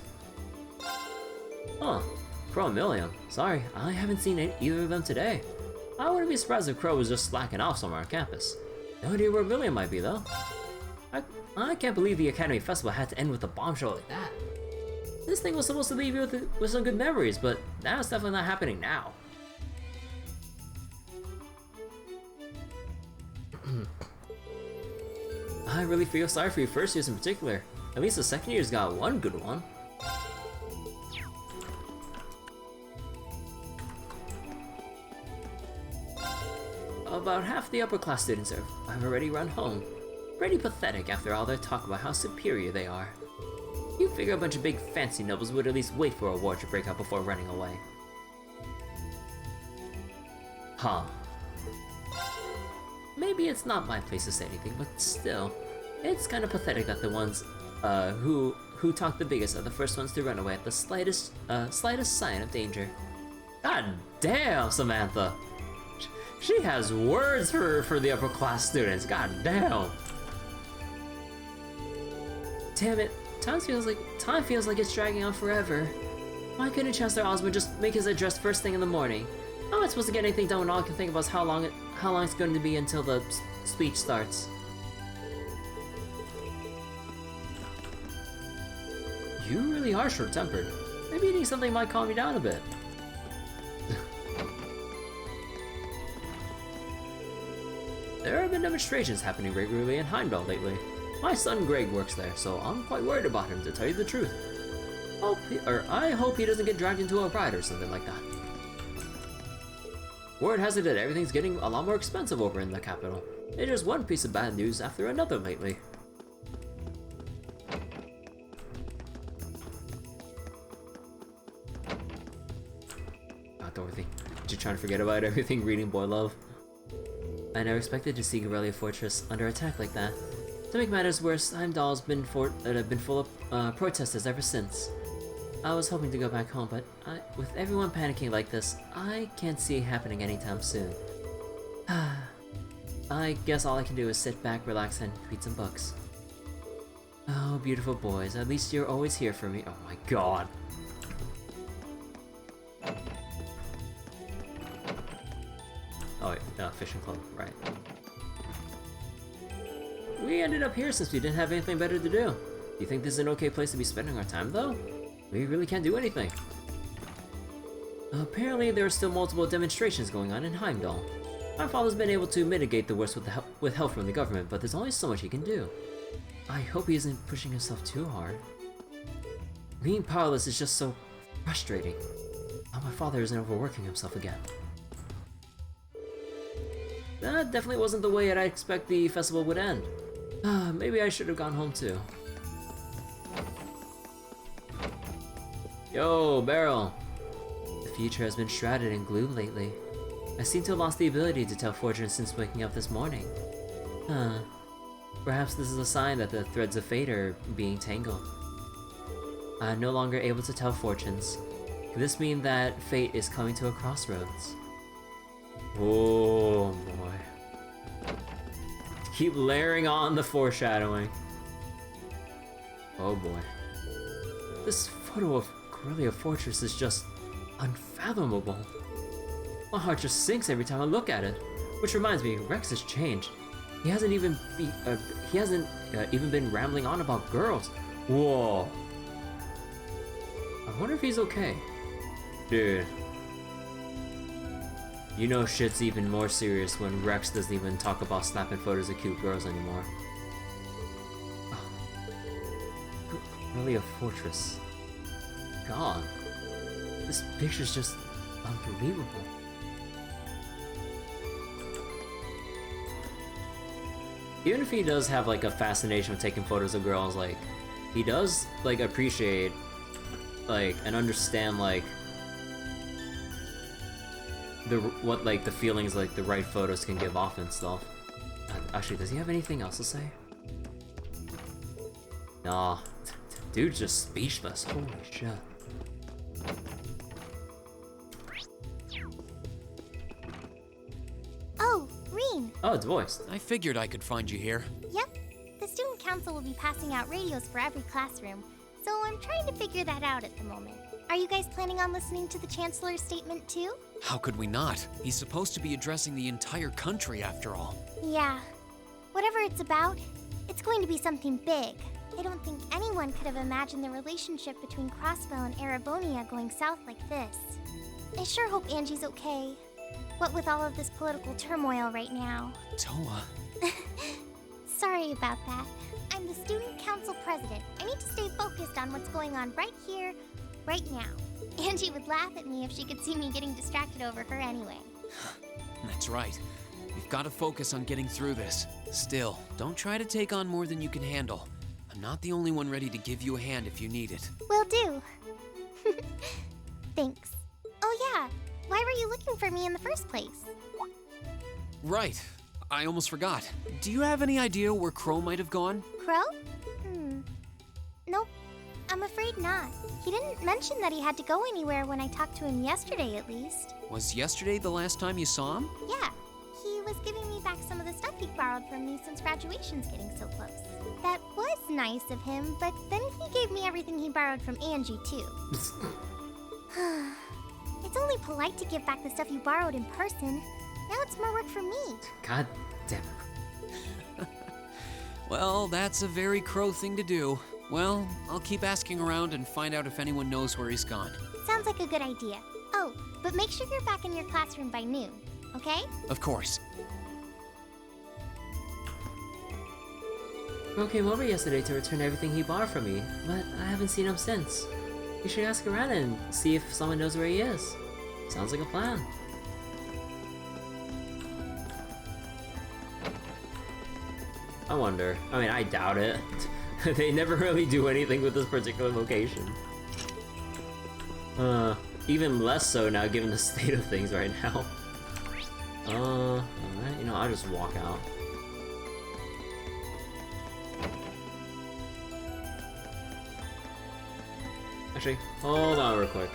B: Huh. Crow and Millium. Sorry, I haven't seen either of them today. I wouldn't be surprised if Crow was just slacking off somewhere on campus. No idea where Millium might be, though. I can't believe the Academy Festival had to end with a bombshell like that. This thing was supposed to leave you with some good memories, but that's definitely not happening now. I really feel sorry for you first years in particular. At least the second year's got one good one. About half the upper class students have already run home. Pretty pathetic after all their talk about how superior they are. You figure a bunch of big fancy nobles would at least wait for a war to break out before running away. Huh. Maybe it's not my place to say anything, but still, it's kind of pathetic that the ones who talk the biggest are the first ones to run away at the slightest sign of danger. God damn, Samantha! She has words for the upper class students. God damn! Damn it! Time feels like it's dragging on forever. Why couldn't Chancellor Osbourne just make his address first thing in the morning? How am I supposed to get anything done when all I can think about is how long it's going to be until the speech starts? You really are short-tempered. Maybe eating something might calm you down a bit. There have been demonstrations happening regularly in Heimdall lately. My son Greg works there, so I'm quite worried about him, to tell you the truth. I hope he doesn't get dragged into a riot or something like that. Word has it that everything's getting a lot more expensive over in the capital. It's just one piece of bad news after another lately. Dorothy, did you try to forget about everything reading Boy Love? I never expected to see Garrelia Fortress under attack like that. To make matters worse, Heimdall's been full of protesters ever since. I was hoping to go back home, but with everyone panicking like this, I can't see it happening anytime soon. I guess all I can do is sit back, relax, and read some books. Oh, beautiful boys, at least you're always here for me. Oh my god. Oh wait, fishing club, right. We ended up here since we didn't have anything better to do. Do you think this is an okay place to be spending our time, though? We really can't do anything. Apparently, there are still multiple demonstrations going on in Heimdall. My father's been able to mitigate the worst with help from the government, but there's only so much he can do. I hope he isn't pushing himself too hard. Being powerless is just so frustrating. Oh, my father isn't overworking himself again. That definitely wasn't the way I expect the festival would end. Maybe I should have gone home too. Yo, Beryl! The future has been shrouded in gloom lately. I seem to have lost the ability to tell fortunes since waking up this morning. Perhaps this is a sign that the threads of fate are being tangled. I'm no longer able to tell fortunes. Could this mean that fate is coming to a crossroads? Oh boy. Keep layering on the foreshadowing. Oh boy. This photo of Garrelia Fortress is just unfathomable. My heart just sinks every time I look at it. Which reminds me, Rex has changed. He hasn't even been rambling on about girls. Whoa. I wonder if he's okay. Dude. You know shit's even more serious when Rex doesn't even talk about snapping photos of cute girls anymore. Oh. Garrelia Fortress. God. This picture's just unbelievable. even if he does have like a fascination with taking photos of girls, like he does like appreciate like and understand like what like the feelings like the right photos can give off and stuff. Actually, does he have anything else to say? Nah, dude's just speechless. Holy shit.
D: Oh, Reen.
B: Oh, it's voiced.
A: I figured I could find you here.
D: Yep. The student council will be passing out radios for every classroom, so I'm trying to figure that out at the moment. Are you guys planning on listening to the Chancellor's statement too?
A: How could we not? He's supposed to be addressing the entire country after all.
D: Yeah. Whatever it's about, it's going to be something big. I don't think anyone could have imagined the relationship between Crossbell and Erebonia going south like this. I sure hope Angie's okay. What with all of this political turmoil right now.
A: Toa.
D: Sorry about that. I'm the student council president. I need to stay focused on what's going on right here, right now. Angie would laugh at me if she could see me getting distracted over her anyway.
A: That's right. We've got to focus on getting through this. Still, don't try to take on more than you can handle. I'm not the only one ready to give you a hand if you need it.
D: Will do. Thanks. Oh yeah, why were you looking for me in the first place?
A: Right. I almost forgot. Do you have any idea where Crow might have gone?
D: Crow? Nope. I'm afraid not. He didn't mention that he had to go anywhere when I talked to him yesterday, at least.
A: Was yesterday the last time you saw him?
D: Yeah. He was giving me back some of the stuff he borrowed from me since graduation's getting so close. That was nice of him, but then he gave me everything he borrowed from Angie, too. It's only polite to give back the stuff you borrowed in person. Now it's more work for me.
B: God damn it.
A: Well, that's a very Crow thing to do. Well, I'll keep asking around and find out if anyone knows where he's gone.
D: Sounds like a good idea. Oh, but make sure you're back in your classroom by noon, okay?
A: Of course.
B: Crow came over yesterday to return everything he borrowed from me, but I haven't seen him since. You should ask around and see if someone knows where he is. Sounds like a plan. I wonder. I mean, I doubt it. They never really do anything with this particular location. Even less so now given the state of things right now. Alright, you know, I'll just walk out. Actually, hold on real quick.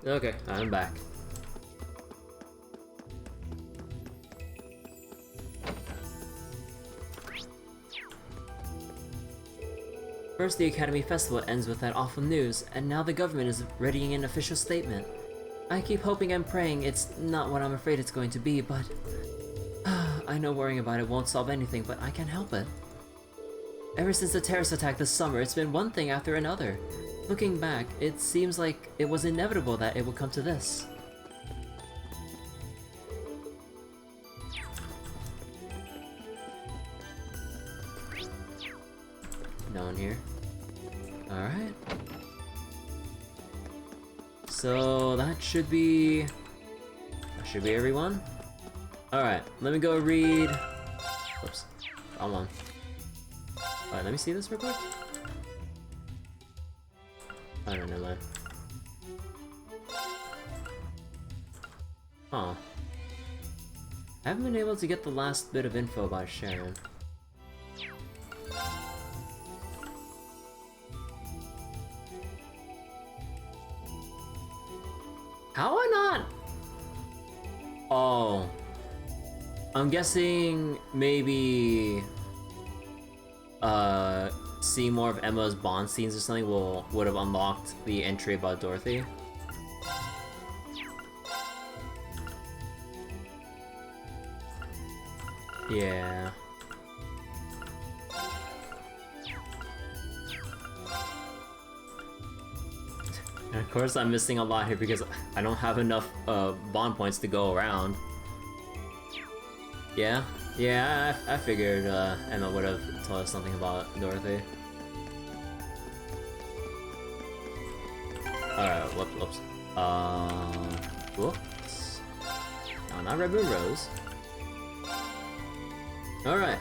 B: Okay, I'm back. First, the Academy Festival ends with that awful news, and now the government is readying an official statement. I keep hoping and praying it's not what I'm afraid it's going to be, but... I know worrying about it won't solve anything, but I can't help it. Ever since the terrorist attack this summer, it's been one thing after another. Looking back, it seems like it was inevitable that it would come to this. No one here. Alright. So that should be everyone. Alright, let me go read. Whoops. Wrong one. Alright, let me see this real quick. I don't know, man. Huh. I haven't been able to get the last bit of info about Sharon. How I not? Oh. I'm guessing maybe seeing more of Emma's Bond scenes or something would have unlocked the entry about Dorothy. Yeah. And of course I'm missing a lot here because I don't have enough bond points to go around. Yeah? Yeah, I figured Emma would have told us something about Dorothy. Alright, whoops. Whoops. No, not Red Moon Rose. Alright.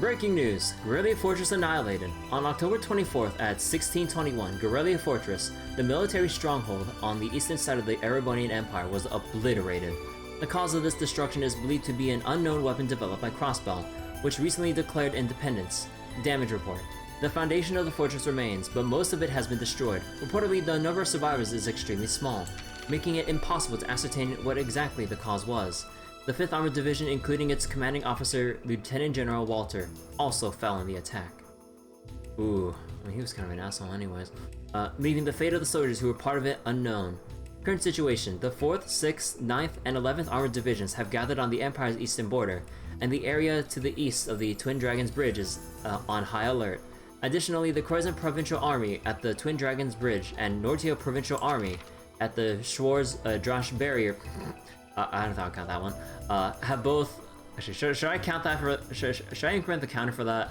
B: Breaking news. Garrelia Fortress annihilated. On October 24th at 1621, Garrelia Fortress, the military stronghold on the eastern side of the Erebonian Empire, was obliterated. The cause of this destruction is believed to be an unknown weapon developed by Crossbell, which recently declared independence. Damage report. The foundation of the fortress remains, but most of it has been destroyed. Reportedly, the number of survivors is extremely small, making it impossible to ascertain what exactly the cause was. The 5th Armored Division, including its commanding officer, Lieutenant General Walter, also fell in the attack. Ooh, I mean, he was kind of an asshole anyways. Leaving the fate of the soldiers who were part of it unknown. Current situation: the 4th, 6th, 9th, and 11th Armored Divisions have gathered on the Empire's eastern border, and the area to the east of the Twin Dragons Bridge is on high alert. Additionally, the Croissant Provincial Army at the Twin Dragons Bridge and Nortio Provincial Army at the Schwarz Drash Barrier, I don't think I'll count that one, have both... Actually, should I count that for... Should I increment the counter for that?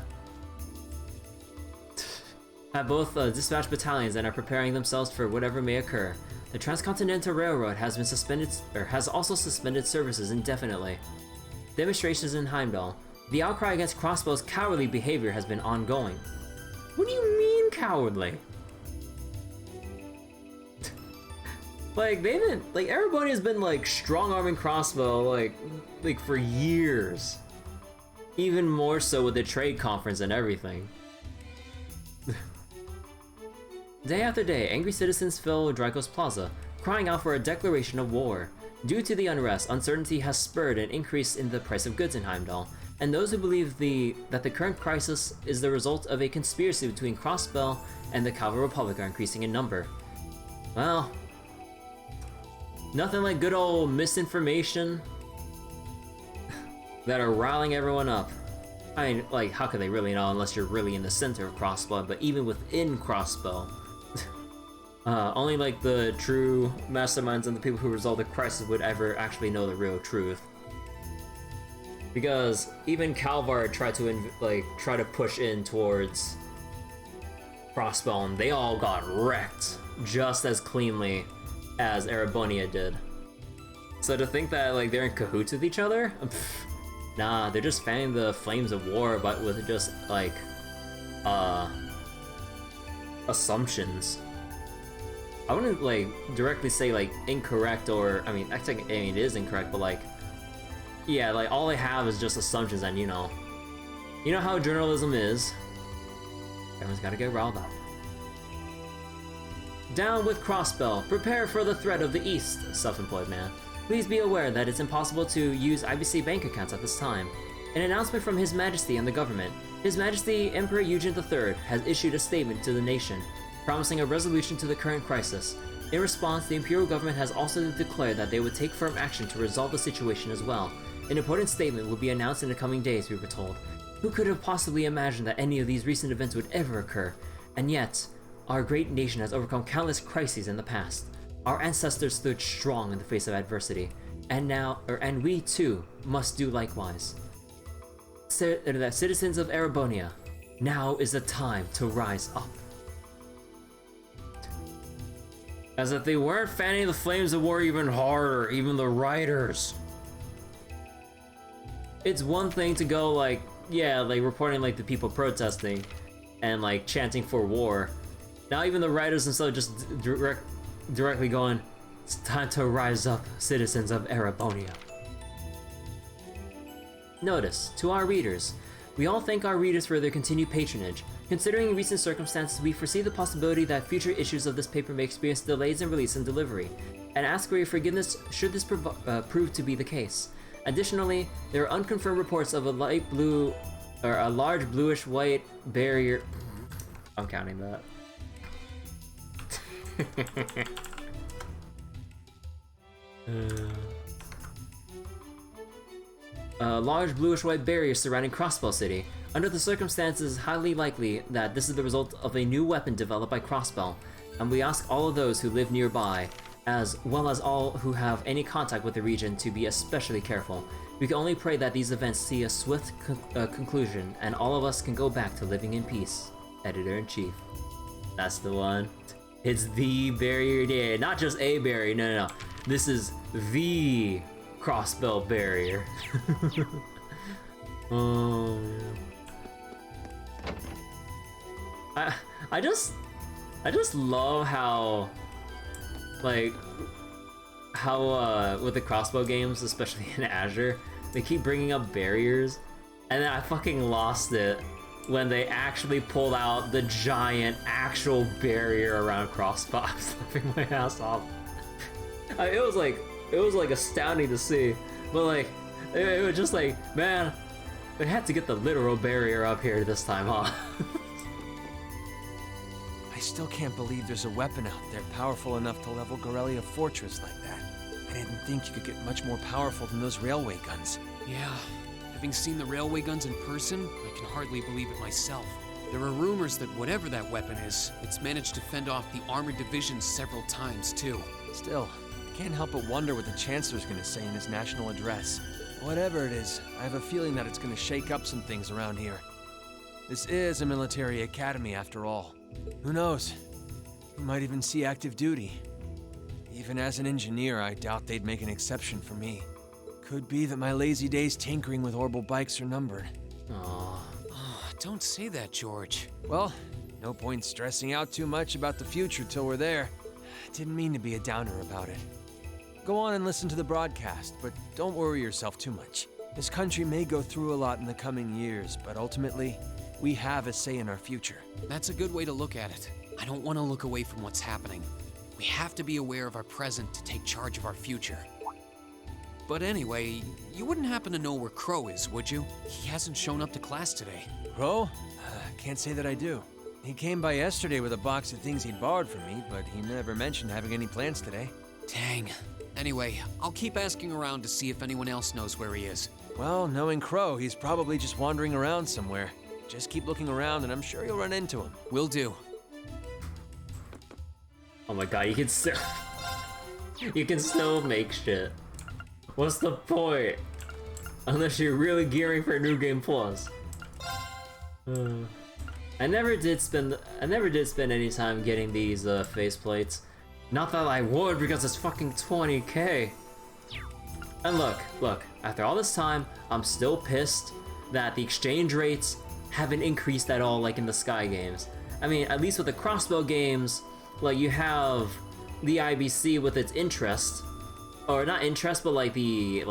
B: Have both dispatched battalions and are preparing themselves for whatever may occur. The Transcontinental Railroad has been suspended, or has also suspended services indefinitely. Demonstrations in Heimdall. The outcry against Crossbow's cowardly behavior has been ongoing. What do you mean cowardly? Like, they've been, like, Erebonia's been, like, strong-arming Crossbow, like, for years. Even more so with the trade conference and everything. Day after day, angry citizens fill Dracos Plaza, crying out for a declaration of war. Due to the unrest, uncertainty has spurred an increase in the price of goods in Heimdall, and those who believe that the current crisis is the result of a conspiracy between Crossbell and the Calva Republic are increasing in number. Well, nothing like good old misinformation that are riling everyone up. I mean, like, how could they really know unless you're really in the center of Crossbell? But even within Crossbell, only like the true masterminds and the people who resolve the crisis would ever actually know the real truth. Because even Calvar tried to push in towards Crossbell, and they all got wrecked just as cleanly as Erebonia did. So to think that like they're in cahoots with each other, nah, they're just fanning the flames of war, but with just like assumptions. I wouldn't like directly say like incorrect, or I mean it is incorrect, but like, yeah, like all they have is just assumptions, and you know how journalism is. Everyone's gotta get riled up. Down with Crossbell. Prepare for the threat of the East, self-employed man. Please be aware that it's impossible to use IBC bank accounts at this time. An announcement from His Majesty and the government. His Majesty Emperor Eugene III has issued a statement to the nation, promising a resolution to the current crisis. In response, the Imperial government has also declared that they would take firm action to resolve the situation as well. An important statement will be announced in the coming days, we were told. Who could have possibly imagined that any of these recent events would ever occur? And yet, our great nation has overcome countless crises in the past. Our ancestors stood strong in the face of adversity, and we too must do likewise. Citizens of Erebonia, now is the time to rise up. As if they weren't fanning the flames of war even harder, even the writers. It's one thing to go like, yeah, like reporting like the people protesting and like chanting for war. Now even the writers themselves just directly going, it's time to rise up, citizens of Erebonia. Notice, to our readers, we all thank our readers for their continued patronage. Considering recent circumstances, we foresee the possibility that future issues of this paper may experience delays in release and delivery, and ask for your forgiveness should this prove to be the case. Additionally, there are unconfirmed reports of a large bluish-white barrier. I'm counting that. A large bluish-white barrier surrounding Crossbell City. Under the circumstances, highly likely that this is the result of a new weapon developed by Crossbell. and we ask all of those who live nearby, as well as all who have any contact with the region, to be especially careful. We can only pray that these events see a swift conclusion, and all of us can go back to living in peace. Editor-in-Chief. That's the one. It's the barrier there. Not just a barrier, no. This is the crossbelt barrier. Oh, man. I just love how, like, with the crossbow games, especially in Azure, they keep bringing up barriers, and then I fucking lost it when they actually pulled out the giant actual barrier around crossbow. I was laughing my ass off. It was like astounding to see, but like it was just like, man, they had to get the literal barrier up here this time, huh?
E: I still can't believe there's a weapon out there powerful enough to level Garrelia Fortress like that. I didn't think you could get much more powerful than those railway guns.
A: Yeah, having seen the railway guns in person, I can hardly believe it myself. There are rumors that whatever that weapon is, it's managed to fend off the armored divisions several times, too.
E: Still, I can't help but wonder what the Chancellor's gonna say in his national address. Whatever it is, I have a feeling that it's gonna shake up some things around here. This is a military academy after all. Who knows? We might even see active duty. Even as an engineer, I doubt they'd make an exception for me. Could be that my lazy days tinkering with orbital bikes are numbered.
A: Oh, don't say that, George.
E: Well, no point stressing out too much about the future till we're there. Didn't mean to be a downer about it. Go on and listen to the broadcast, but don't worry yourself too much. This country may go through a lot in the coming years, but ultimately, we have a say in our future.
A: That's a good way to look at it. I don't want to look away from what's happening. We have to be aware of our present to take charge of our future. But anyway, you wouldn't happen to know where Crow is, would you? He hasn't shown up to class today.
E: Crow? Can't say that I do. He came by yesterday with a box of things he'd borrowed from me, but he never mentioned having any plans today.
A: Dang. Anyway, I'll keep asking around to see if anyone else knows where he is.
E: Well, knowing Crow, he's probably just wandering around somewhere. Just keep looking around and I'm sure you'll run into him.
A: Will do.
B: Oh my god, you can still make shit. What's the point? Unless you're really gearing for New Game Plus. I never did spend any time getting these faceplates. Not that I would, because it's fucking 20k. And look, after all this time, I'm still pissed that the exchange rates haven't increased at all like in the Sky games. I mean, at least with the crossbow games, like you have the IBC with its interest, or not interest, but like the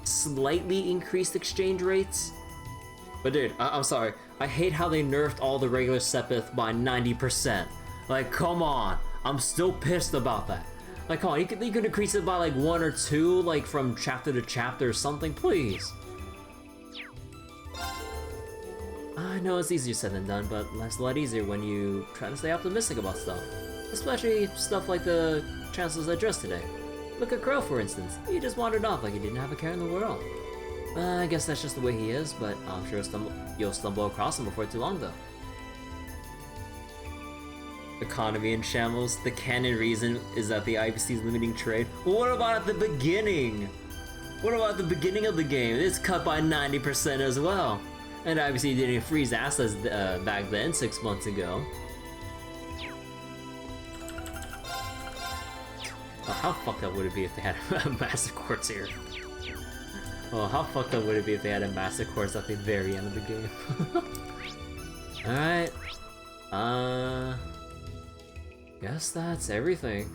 B: slightly increased exchange rates. But dude, I'm sorry, I hate how they nerfed all the regular Sepith by 90%. Like, come on, I'm still pissed about that. Like, come on, you could increase it by like 1 or 2, like from chapter to chapter or something, please. I know it's easier said than done, but life's a lot easier when you try to stay optimistic about stuff. Especially stuff like the Chancellor's address today. Look at Crow, for instance. He just wandered off like he didn't have a care in the world. I guess that's just the way he is, but I'm sure you'll stumble across him before too long, though. Economy in shambles. The canon reason is that the IBC is limiting trade. Well, what about at the beginning? What about the beginning of the game? It's cut by 90% as well. And IBC didn't freeze assets back then, 6 months ago. Oh, how fucked up would it be if they had a Master Quartz here? Oh, how fucked up would it be if they had a Master Quartz at the very end of the game? Alright. Guess that's everything.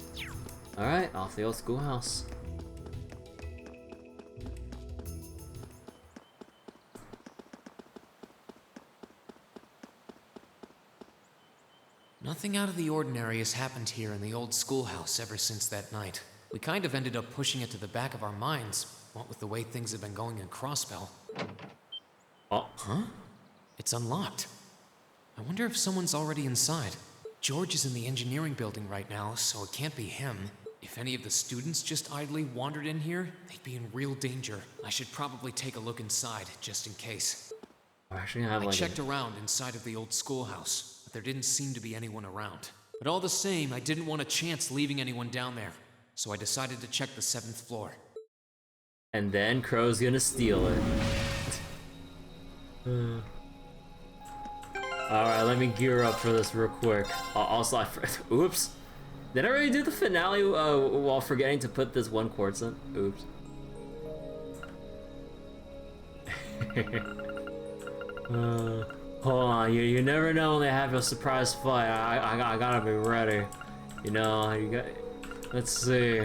B: Alright, off the old schoolhouse.
A: Nothing out of the ordinary has happened here in the old schoolhouse ever since that night. We kind of ended up pushing it to the back of our minds, what with the way things have been going in Crossbell.
B: Oh.
A: Huh? It's unlocked. I wonder if someone's already inside. George is in the engineering building right now, so it can't be him. If any of the students just idly wandered in here, they'd be in real danger. I should probably take a look inside, just in case.
B: Actually, I
A: checked around inside of the old schoolhouse, but there didn't seem to be anyone around. But all the same, I didn't want a chance leaving anyone down there, so I decided to check the 7th floor.
B: And then Crow's gonna steal it. Alright, let me gear up for this real quick. Also, oops. Did I already do the finale while forgetting to put this one quartz in? Oops. Hold on, you never know when they have a surprise fight. I gotta be ready. You know, you got. Let's see.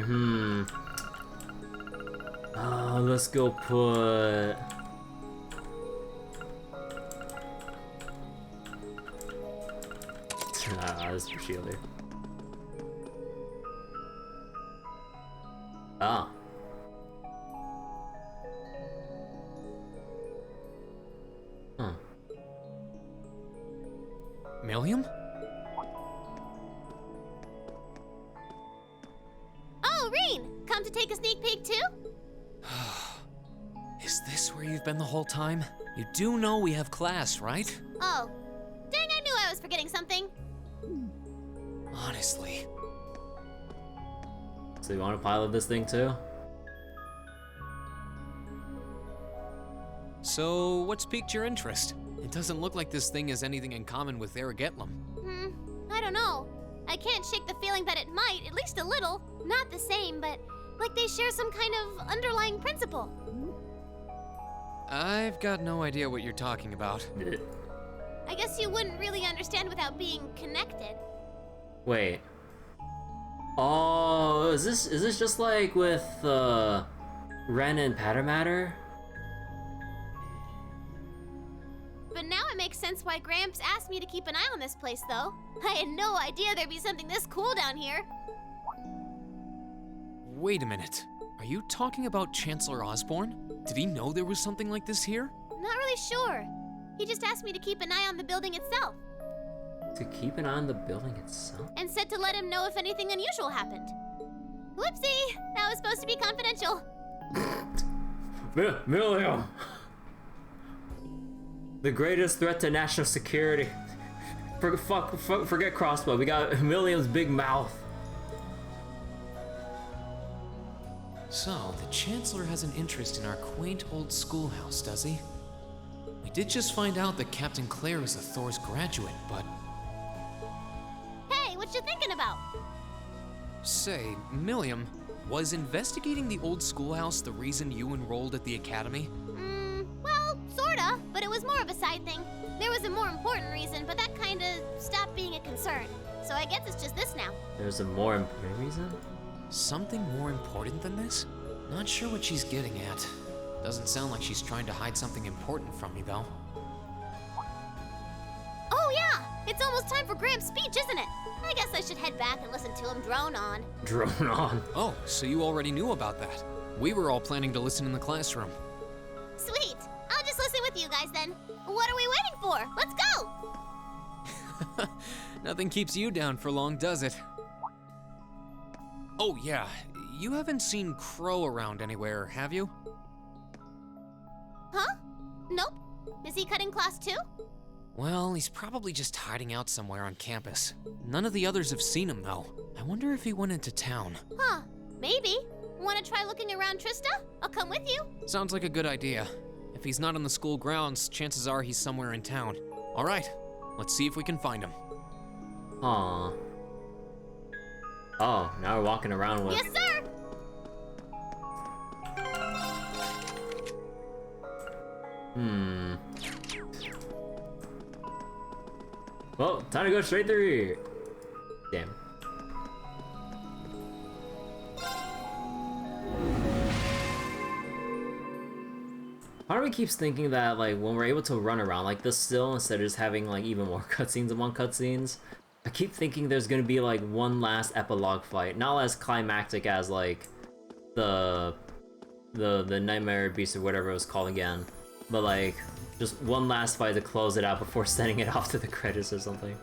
B: Let's go put. This is for Shielder. Ah. Huh.
A: Millium?
K: Oh, Reen! Come to take a sneak peek too?
A: Is this where you've been the whole time? You do know we have class, right?
K: Oh. Dang, I knew I was forgetting something.
A: Honestly.
B: So you want to pilot this thing too?
A: So, what's piqued your interest? It doesn't look like this thing has anything in common with Eregetlum.
K: I don't know. I can't shake the feeling that it might, at least a little. Not the same, but like they share some kind of underlying principle.
A: I've got no idea what you're talking about.
K: I guess you wouldn't really understand without being connected.
B: Wait. Oh, is this just like with Ren and Pattermatter?
K: But now it makes sense why Gramps asked me to keep an eye on this place, though. I had no idea there'd be something this cool down here.
A: Wait a minute. Are you talking about Chancellor Osbourne? Did he know there was something like this here?
K: Not really sure. He just asked me to keep an eye on the building itself.
B: To keep an eye on the building itself?
K: And said to let him know if anything unusual happened. Whoopsie! That was supposed to be confidential.
B: Millium! The greatest threat to national security. Forget Crossbow. We got Millium's big mouth.
A: So, the Chancellor has an interest in our quaint old schoolhouse, does he? We did just find out that Captain Claire is a Thors graduate, but...
K: Hey, what you thinking about?
A: Say, Millium, was investigating the old schoolhouse the reason you enrolled at the academy?
K: Well, sorta, but it was more of a side thing. There was a more important reason, but that kinda stopped being a concern. So I guess it's just this now.
B: There's a more important reason?
A: Something more important than this? Not sure what she's getting at. Doesn't sound like she's trying to hide something important from me, though.
K: Oh yeah! It's almost time for Gramps' speech, isn't it? I guess I should head back and listen to him drone on.
B: Drone on?
A: Oh, so you already knew about that. We were all planning to listen in the classroom.
K: Sweet! I'll just listen with you guys then. What are we waiting for? Let's go!
A: Nothing keeps you down for long, does it? Oh yeah, you haven't seen Crow around anywhere, have you?
K: Huh? Nope. Is he cutting class too?
A: Well, he's probably just hiding out somewhere on campus. None of the others have seen him, though. I wonder if he went into town.
K: Huh. Maybe. Want to try looking around, Trista? I'll come with you.
A: Sounds like a good idea. If he's not on the school grounds, chances are he's somewhere in town. All right, let's see if we can find him.
B: Aww. Oh, now we're walking around with...
K: Yes, sir!
B: Well, time to go straight through here. Damn. Part of me keeps thinking that, like, when we're able to run around like this still, instead of just having, like, even more cutscenes among cutscenes, I keep thinking there's gonna be, like, one last epilogue fight. Not as climactic as, like, the Nightmare Beast or whatever it was called again. But, like, just one last fight to close it out before sending it off to the credits or something.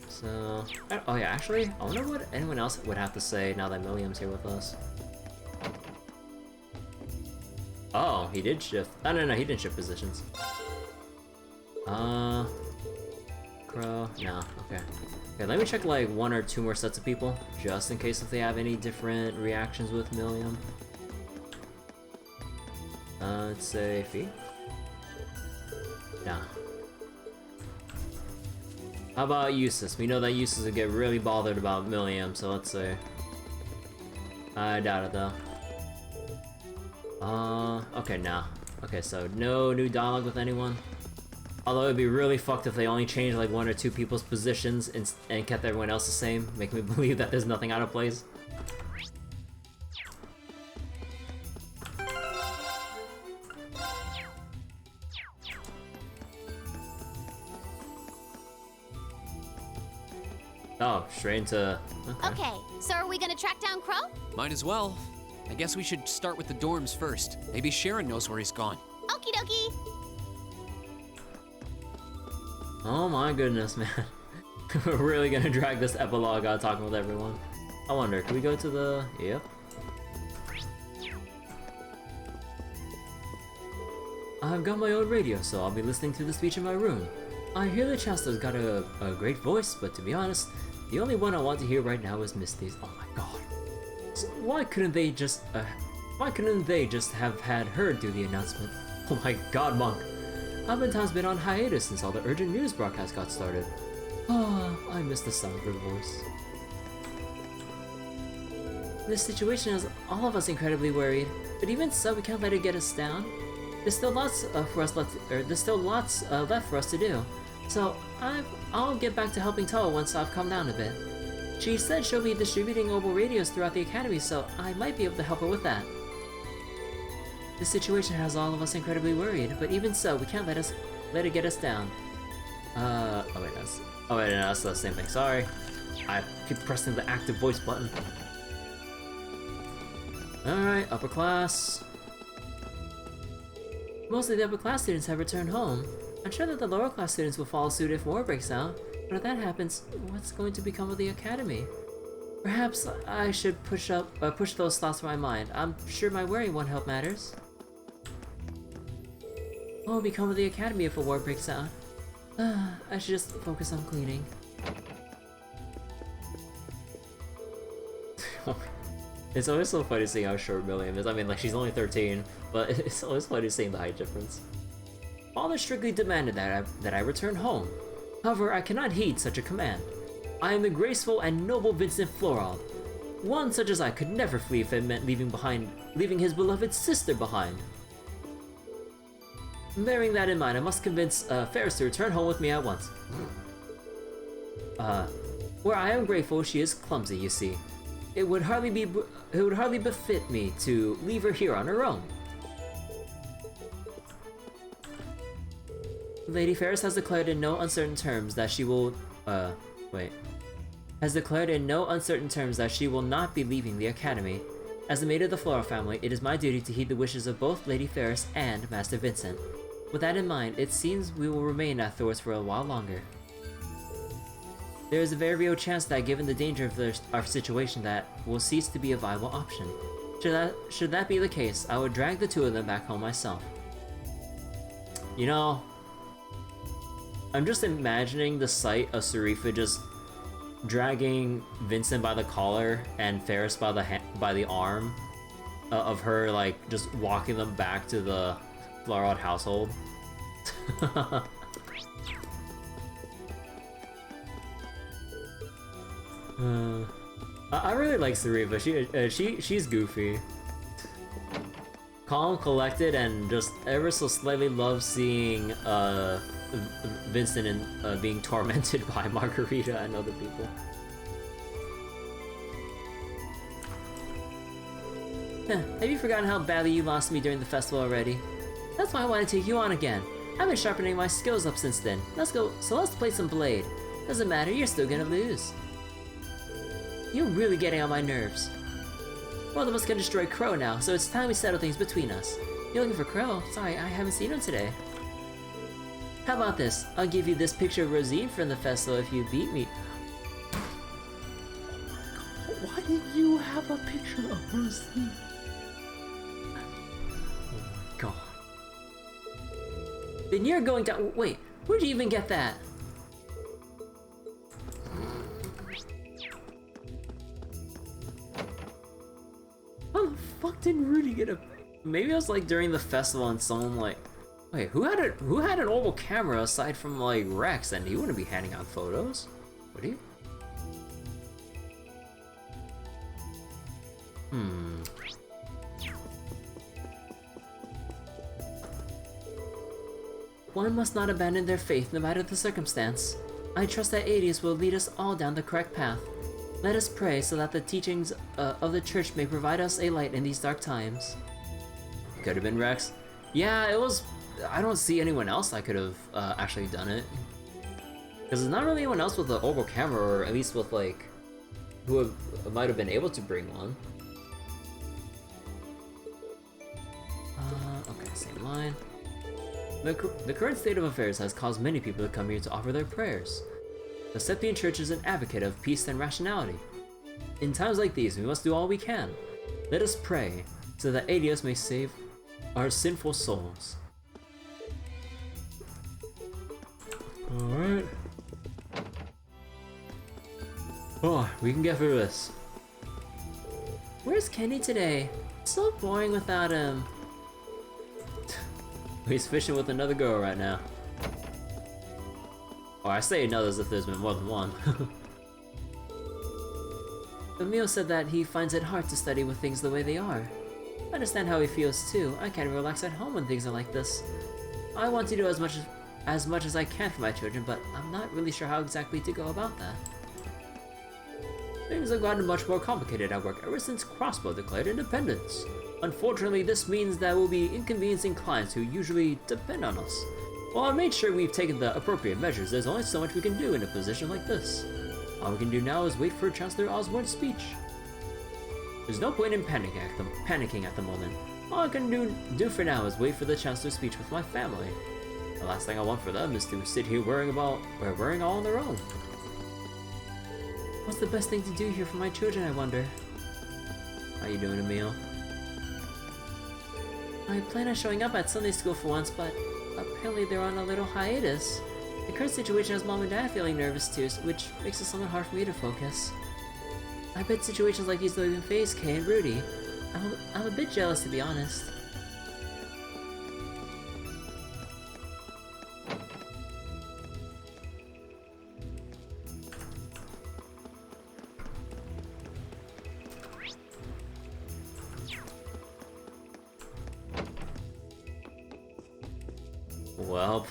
B: So... oh yeah, actually, I wonder what anyone else would have to say now that Millium's here with us. Oh, he did shift. Oh, no, he didn't shift positions. Crow? No, okay. Okay, let me check like 1 or 2 more sets of people, just in case if they have any different reactions with Millium. Let's say Fee. Nah. How about Eustace? We know that Eustace would get really bothered about Millium, so let's say. I doubt it though. Okay, nah. Okay, so no new dialogue with anyone. Although it'd be really fucked if they only changed like 1 or 2 people's positions and kept everyone else the same, make me believe that there's nothing out of place. Oh, straight into...
N: Okay, so are we gonna track down Crow?
A: Might as well. I guess we should start with the dorms first. Maybe Sharon knows where he's gone.
N: Okie dokie.
B: Oh my goodness, man. We're really gonna drag this epilogue out talking with everyone. I wonder, can we go to the... Yep. I've got my own radio, so I'll be listening to the speech in my room. I hear the Chancellor's got a great voice, but to be honest, the only one I want to hear right now is Misty's. Oh my god. So why couldn't they just have had her do the announcement? Oh my god, Monk. Aventtime's been on hiatus since all the urgent news broadcasts got started. Ah, I miss the sound of her voice. This situation has all of us incredibly worried, but even so, we can't let it get us down. There's still lots left for us to do. So I'll get back to helping Toa once I've calmed down a bit. She said she'll be distributing mobile radios throughout the academy, so I might be able to help her with that. This situation has all of us incredibly worried, but even so, we can't let it get us down. Oh wait, no, that's the same thing. Sorry, I keep pressing the active voice button. All right, upper class. Most of the upper class students have returned home. I'm sure that the lower class students will follow suit if war breaks out. But if that happens, what's going to become of the academy? Perhaps I should push those thoughts from my mind. I'm sure my worry won't help matters. What will become of the academy if a war breaks out? I should just focus on cleaning. It's always so funny seeing how short Millium is. I mean, like, she's only 13, but it's always funny seeing the height difference. Father strictly demanded that I return home. However, I cannot heed such a command. I am the graceful and noble Vincent Florald. One such as I could never flee if it meant leaving his beloved sister behind. Bearing that in mind, I must convince Ferris to return home with me at once. Where I am grateful, she is clumsy, you see. It would hardly befit me to leave her here on her own. Lady Ferris has declared in no uncertain terms that she will, has declared in no uncertain terms that she will not be leaving the academy. As the maid of the Floral family, it is my duty to heed the wishes of both Lady Ferris and Master Vincent. With that in mind, it seems we will remain at Thors for a while longer. There is a very real chance that given the danger of our situation that will cease to be a viable option. Should that be the case, I would drag the two of them back home myself. You know, I'm just imagining the sight of Sarifa just dragging Vincent by the collar and Ferris by the arm of her, like, just walking them back to the Florald household. I really like Sarifa. She's goofy, calm, collected, and just ever so slightly loves seeing Vincent and being tormented by Margarita and other people. Have you forgotten how badly you lost me during the festival already? That's why I want to take you on again. I've been sharpening my skills up since then. Let's play some Blade. Doesn't matter, you're still gonna lose. You're really getting on my nerves. Both of us can destroy Crow now, so it's time we settle things between us. You're looking for Crow? Sorry, I haven't seen him today. How about this? I'll give you this picture of Rosine from the festival if you beat me.
O: Why did you have a picture of Rosine?
B: Oh my god. Then you're going down. Wait, where'd you even get that? didn't Rudy get a... Maybe it was like during the festival and someone like... Wait, who had an oval camera aside from like Rex, and he wouldn't be handing out photos? Would he? One must not abandon their faith no matter the circumstance. I trust that Adius will lead us all down the correct path. Let us pray so that the teachings of the church may provide us a light in these dark times. Could have been Rex. Yeah, it was... I don't see anyone else that could have actually done it. Because there's not really anyone else with an oval camera, or at least with like... who might have been able to bring one. Okay, same line. The current state of affairs has caused many people to come here to offer their prayers. The Septian Church is an advocate of peace and rationality. In times like these, we must do all we can. Let us pray, so that Adios may save our sinful souls. Alright. Oh, we can get through this. Where's Kenny today? It's so boring without him. He's fishing with another girl right now. Or I say another as if there's been more than one. Emil said that he finds it hard to study with things the way they are. I understand how he feels too. I can't relax at home when things are like this. I want to do as much as I can for my children, but I'm not really sure how exactly to go about that. Things have gotten much more complicated at work ever since Crossbow declared independence. Unfortunately, this means that we'll be inconveniencing clients who usually depend on us. While I made sure we've taken the appropriate measures, there's only so much we can do in a position like this. All we can do now is wait for Chancellor Osbourne's speech. There's no point in panicking at the moment. All I can do for now is wait for the Chancellor's speech with my family. The last thing I want for them is to sit here worrying all on their own. What's the best thing to do here for my children, I wonder? How you doing, Emil? I plan on showing up at Sunday school for once, but apparently they're on a little hiatus. The current situation has Mom and Dad feeling nervous too, which makes it somewhat hard for me to focus. I bet situations like these don't even faze Kay and Rudy. I'm a bit jealous, to be honest. Well,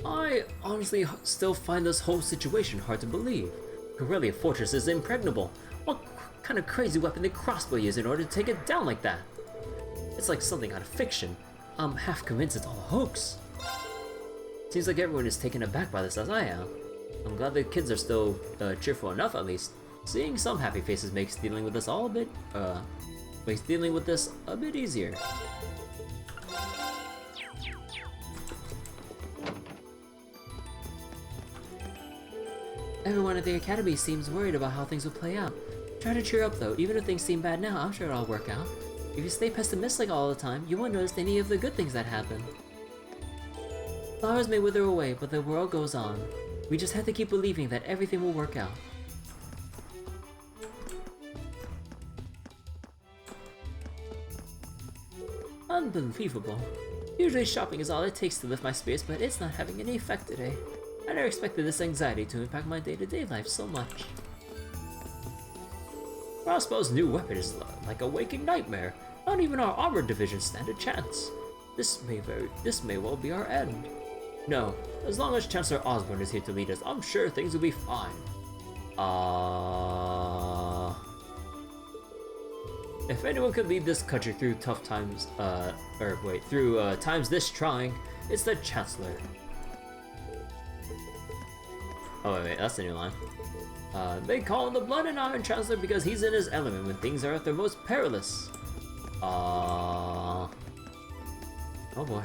B: I honestly still find this whole situation hard to believe. Garrelia Fortress is impregnable. What kind of crazy weapon did Crossbow use in order to take it down like that? It's like something out of fiction. I'm half convinced it's all a hoax. Seems like everyone is taken aback by this as I am. I'm glad the kids are still cheerful enough at least. Seeing some happy faces makes dealing with this a bit easier. Everyone at the academy seems worried about how things will play out. Try to cheer up though, even if things seem bad now, I'm sure it'll all work out. If you stay pessimistic all the time, you won't notice any of the good things that happen. Flowers may wither away, but the world goes on. We just have to keep believing that everything will work out. Unbelievable. Usually shopping is all it takes to lift my spirits, but it's not having any effect today. I never expected this anxiety to impact my day-to-day life so much. Crossbow's new weapon is like a waking nightmare. Not even our armored division stand a chance. This may well be our end. No, as long as Chancellor Osbourne is here to lead us, I'm sure things will be fine. If anyone could lead this country through tough times, times this trying, it's the Chancellor. Oh wait, that's the new line. They call him the Blood and Iron Chancellor because he's in his element when things are at their most perilous. Oh boy.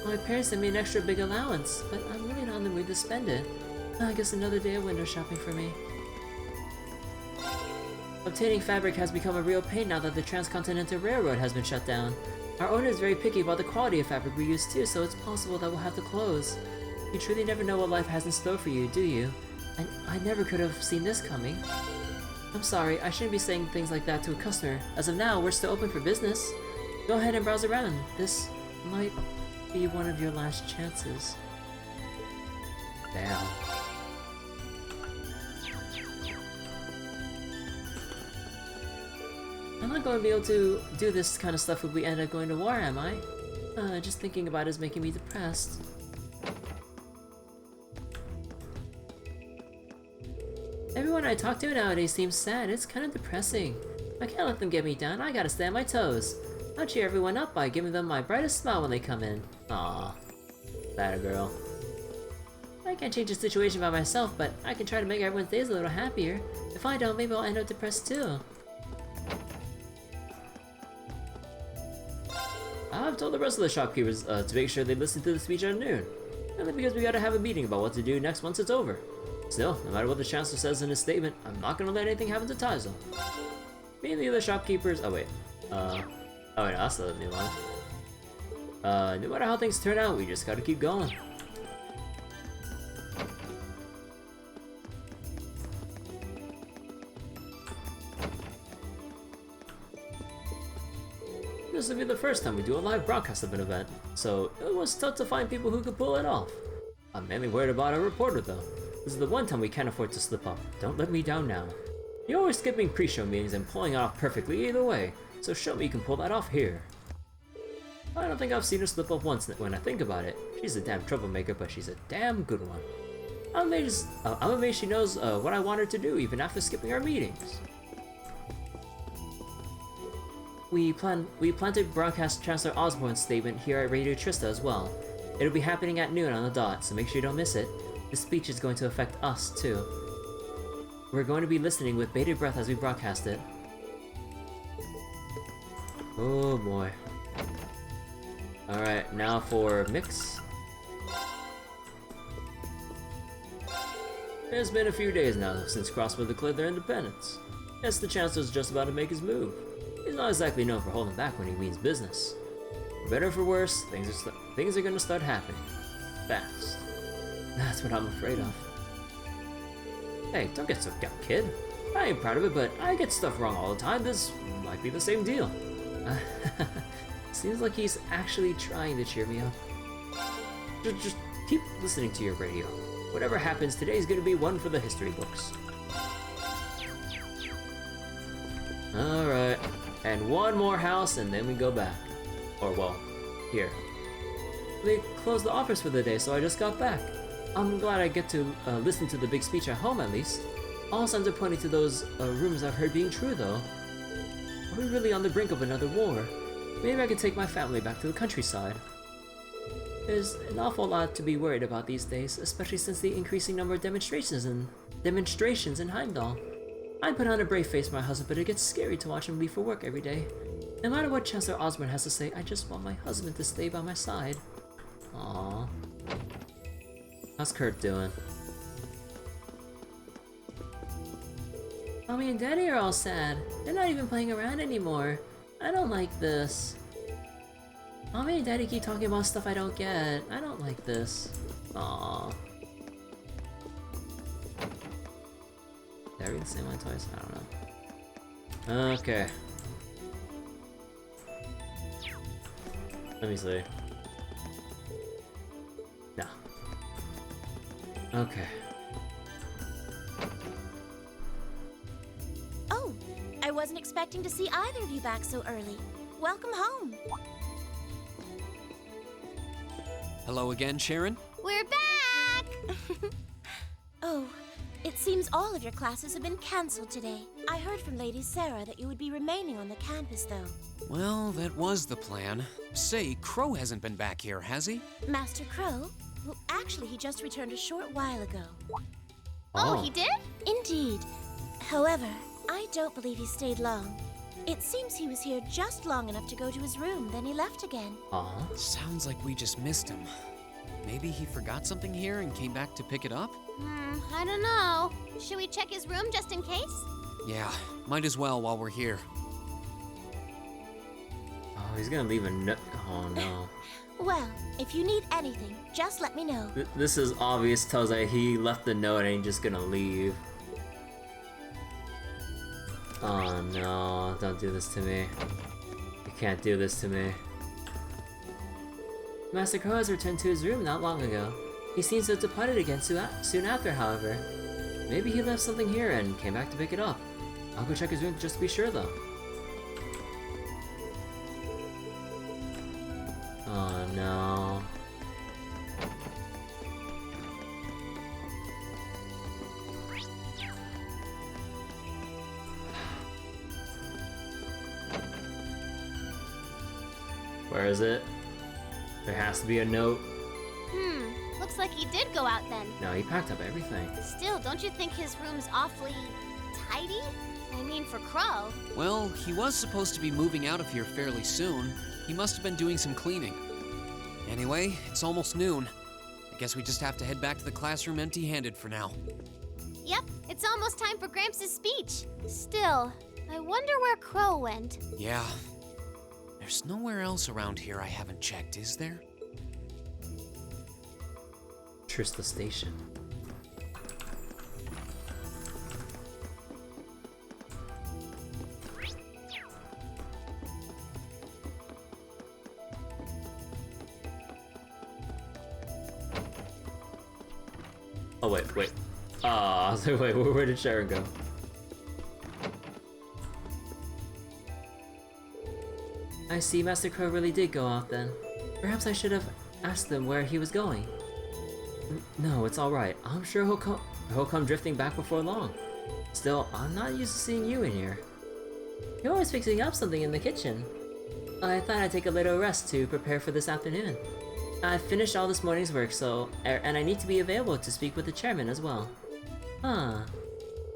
B: My parents sent me an extra big allowance, but I'm really not in the mood to spend it. I guess another day of window shopping for me. Obtaining fabric has become a real pain now that the Transcontinental Railroad has been shut down. Our owner is very picky about the quality of fabric we use too, so it's possible that we'll have to close. You truly never know what life has in store for you, do you? I never could have seen this coming. I'm sorry, I shouldn't be saying things like that to a customer. As of now, we're still open for business. Go ahead and browse around. This might be one of your last chances. Damn. I'm not going to be able to do this kind of stuff if we end up going to war, am I? Just thinking about it is making me depressed. Everyone I talk to nowadays seems sad. It's kind of depressing. I can't let them get me down. I gotta stay on my toes. I'll cheer everyone up by giving them my brightest smile when they come in. Aww. That girl. I can't change the situation by myself, but I can try to make everyone's days a little happier. If I don't, maybe I'll end up depressed too. I've told the rest of the shopkeepers to make sure they listen to the speech at noon. Only because we gotta have a meeting about what to do next once it's over. Still, no matter what the Chancellor says in his statement, I'm not gonna let anything happen to Taizo. Me and the other shopkeepers. Oh wait. Oh wait, that's the new one. No matter how things turn out, we just gotta keep going. This will be the first time we do a live broadcast of an event, so it was tough to find people who could pull it off. I'm mainly worried about our reporter though. This is the one time we can't afford to slip up. Don't let me down now. You're always skipping pre-show meetings and pulling it off perfectly either way, so show me you can pull that off here. I don't think I've seen her slip up once when I think about it. She's a damn troublemaker, but she's a damn good one. I'm amazed she knows what I want her to do even after skipping our meetings. We plan to broadcast Chancellor Osbourne's statement here at Radio Trista as well. It'll be happening at noon on the dot, so make sure you don't miss it. The speech is going to affect us too. We're going to be listening with bated breath as we broadcast it. Oh boy. Alright, now for mix. It's been a few days now since Crossbow declared their independence. Yes, the Chancellor's just about to make his move. He's not exactly known for holding back when he means business. For better or for worse, things are gonna start happening. Fast. That's what I'm afraid of. Hey, don't get so down, kid. I ain't proud of it, but I get stuff wrong all the time. This might be the same deal. Seems like he's actually trying to cheer me up. Just keep listening to your radio. Whatever happens, today's gonna be one for the history books. Alright, and one more house and then we go back. Or well, here. They closed the office for the day, so I just got back. I'm glad I get to listen to the big speech at home at least. All signs are pointing to those rumors I've heard being true though. Are we really on the brink of another war? Maybe I could take my family back to the countryside. There's an awful lot to be worried about these days, especially since the increasing number of demonstrations in Heimdall. I put on a brave face for my husband, but it gets scary to watch him leave for work every day. No matter what Chancellor Osbourne has to say, I just want my husband to stay by my side. Aww. How's Kurt doing? Mommy and Daddy are all sad. They're not even playing around anymore. I don't like this. Mommy and Daddy keep talking about stuff I don't get. I don't like this. Aww. Did I read the same line twice? I don't know. Okay. Let me see. No. Okay.
P: Oh, I wasn't expecting to see either of you back so early. Welcome home.
E: Hello again, Sharon?
P: We're back! Oh, it seems all of your classes have been cancelled today. I heard from Lady Sarah that you would be remaining on the campus, though.
A: Well, that was the plan. Say, Crow hasn't been back here, has he?
P: Master Crow? Well, actually, he just returned a short while ago.
N: Oh, he did?
P: Indeed. However, I don't believe he stayed long. It seems he was here just long enough to go to his room, then he left again.
A: Sounds like we just missed him. Maybe he forgot something here and came back to pick it up?
N: I don't know. Should we check his room just in case?
A: Yeah, might as well while we're here.
B: Oh, he's gonna leave a note. Oh no.
P: Well, if you need anything, just let me know.
B: This is obvious, tells that he left the note and he's just gonna leave. Oh no, don't do this to me. You can't do this to me. Master Crow has returned to his room not long ago. He seems to have departed again soon after, however. Maybe he left something here and came back to pick it up. I'll go check his room just to be sure though. Oh no. Where is it? There has to be a note.
N: Looks like he did go out then.
B: No, he packed up everything.
N: Still, don't you think his room's awfully tidy? I mean, for Crow.
A: Well, he was supposed to be moving out of here fairly soon. He must have been doing some cleaning. Anyway, it's almost noon. I guess we just have to head back to the classroom empty-handed for now.
N: Yep, it's almost time for Gramps' speech. Still, I wonder where Crow went.
A: Yeah. There's nowhere else around here I haven't checked, is there?
B: Trista Station. Oh wait. Ah, so wait, where did Sharon go? I see, Master Crow really did go off then. Perhaps I should have asked him where he was going. No, it's alright. I'm sure he'll come drifting back before long. Still, I'm not used to seeing you in here. You're always fixing up something in the kitchen. I thought I'd take a little rest to prepare for this afternoon. I finished all this morning's work, and I need to be available to speak with the chairman as well. Huh.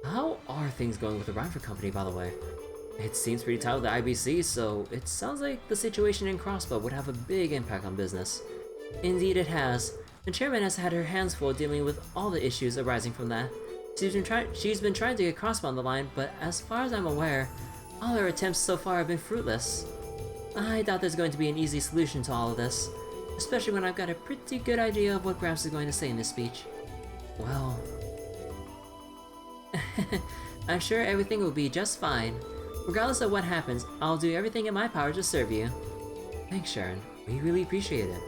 B: How are things going with the Rhyme Company, by the way? It seems pretty tight with the IBC, so it sounds like the situation in Crossbow would have a big impact on business. Indeed it has. The chairman has had her hands full dealing with all the issues arising from that. She's been trying to get Crossbow on the line, but as far as I'm aware, all her attempts so far have been fruitless. I doubt there's going to be an easy solution to all of this, especially when I've got a pretty good idea of what Gramps is going to say in this speech. Well... I'm sure everything will be just fine. Regardless of what happens, I'll do everything in my power to serve you. Thanks, Sharon. We really appreciate it.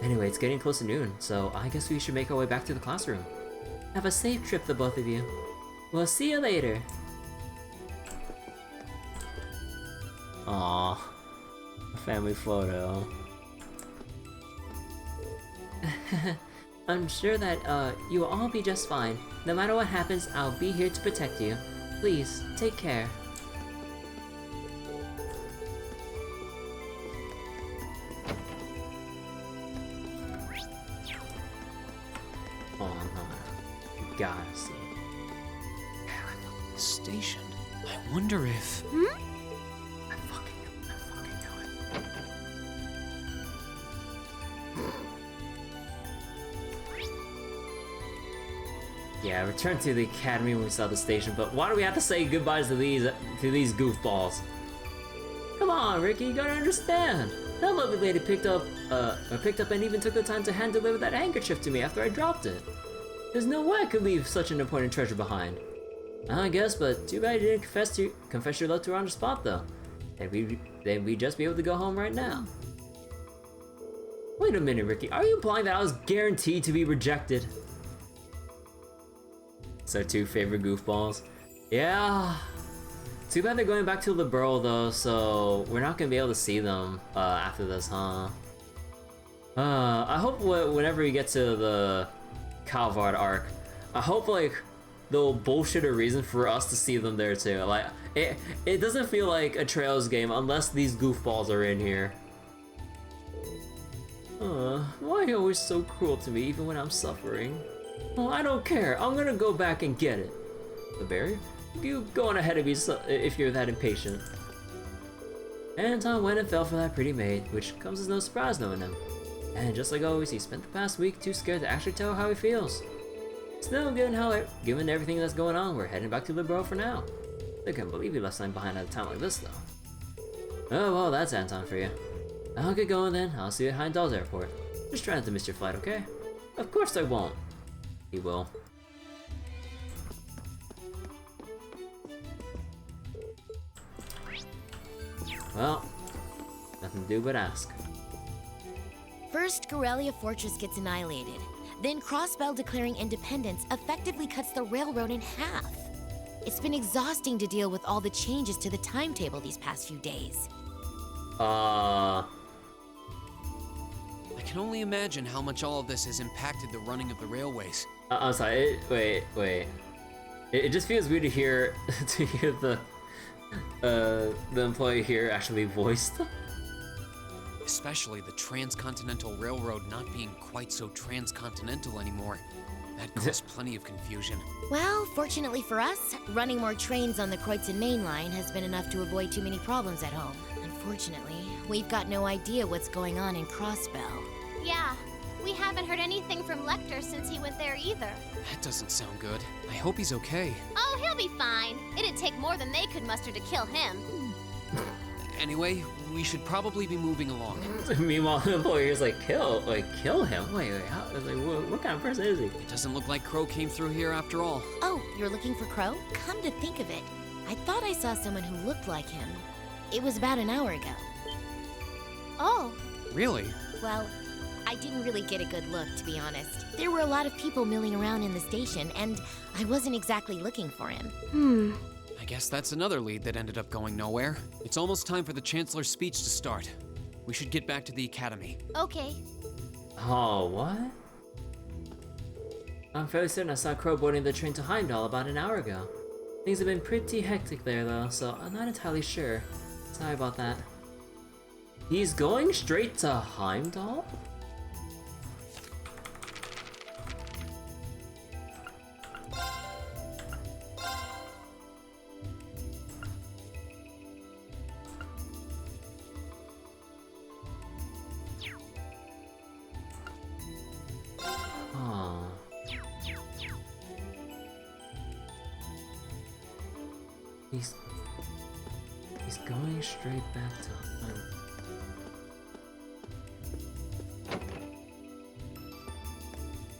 B: Anyway, it's getting close to noon, so I guess we should make our way back to the classroom. Have a safe trip, the both of you. We'll see you later. Aww. A family photo. I'm sure that you will all be just fine. No matter what happens, I'll be here to protect you. Please, take care. Oh no. You gotta see.
A: Station. I wonder if...
O: I fucking know it.
B: Yeah, return to the academy when we saw the station, but why do we have to say goodbyes to these goofballs? Come on, Ricky, you gotta understand. That lovely lady picked up and even took the time to hand deliver that handkerchief to me after I dropped it. There's no way I could leave such an important treasure behind. I guess, but too bad you didn't confess your love to her on the spot, though. Then we'd just be able to go home right now. Wait a minute, Ricky. Are you implying that I was guaranteed to be rejected? It's our two favorite goofballs. Yeah. Too bad they're going back to Liberl, though, so we're not gonna be able to see them after this, huh? I hope whenever we get to the Calvard arc, I hope like they'll bullshit a reason for us to see them there too. Like it doesn't feel like a Trails game unless these goofballs are in here. Why are you always so cruel to me even when I'm suffering? Well, I don't care. I'm gonna go back and get it. The berry? You go on ahead of me if you're that impatient. Anton went and fell for that pretty maid, which comes as no surprise knowing him. And just like always, he spent the past week too scared to actually tell her how he feels. Still, given everything that's going on, we're heading back to Liberl for now. I can't believe he left something behind at a time like this, though. Oh, well, that's Anton for you. I'll get going then. I'll see you at Heimdall's airport. Just trying not to miss your flight, okay? Of course I won't. He will. Well, nothing to do but ask.
P: First, Garrelia Fortress gets annihilated. Then Crossbell declaring independence effectively cuts the railroad in half. It's been exhausting to deal with all the changes to the timetable these past few days.
A: I can only imagine how much all of this has impacted the running of the railways.
B: I'm sorry. Wait. It just feels weird to hear the employee here actually voiced.
A: Especially the Transcontinental Railroad not being quite so transcontinental anymore. That caused plenty of confusion.
P: Well, fortunately for us, running more trains on the Kreutzen main line has been enough to avoid too many problems at home. Unfortunately, we've got no idea what's going on in Crossbell.
N: Yeah, we haven't heard anything from Lecter since he went there either.
A: That doesn't sound good. I hope he's okay.
N: Oh, he'll be fine. It'd take more than they could muster to kill him.
A: Anyway, we should probably be moving along.
B: Meanwhile, the employee is like, kill him? Wait, what kind of person is he?
A: It doesn't look like Crow came through here after all.
P: Oh, you're looking for Crow? Come to think of it, I thought I saw someone who looked like him. It was about an hour ago.
N: Oh.
A: Really?
P: Well, I didn't really get a good look, to be honest. There were a lot of people milling around in the station, and I wasn't exactly looking for him.
A: I guess that's another lead that ended up going nowhere. It's almost time for the Chancellor's speech to start. We should get back to the Academy.
N: Okay.
B: Oh, what? I'm fairly certain I saw Crow boarding the train to Heimdall about an hour ago. Things have been pretty hectic there, though, so I'm not entirely sure. Sorry about that. He's going straight to Heimdall? He's going straight back to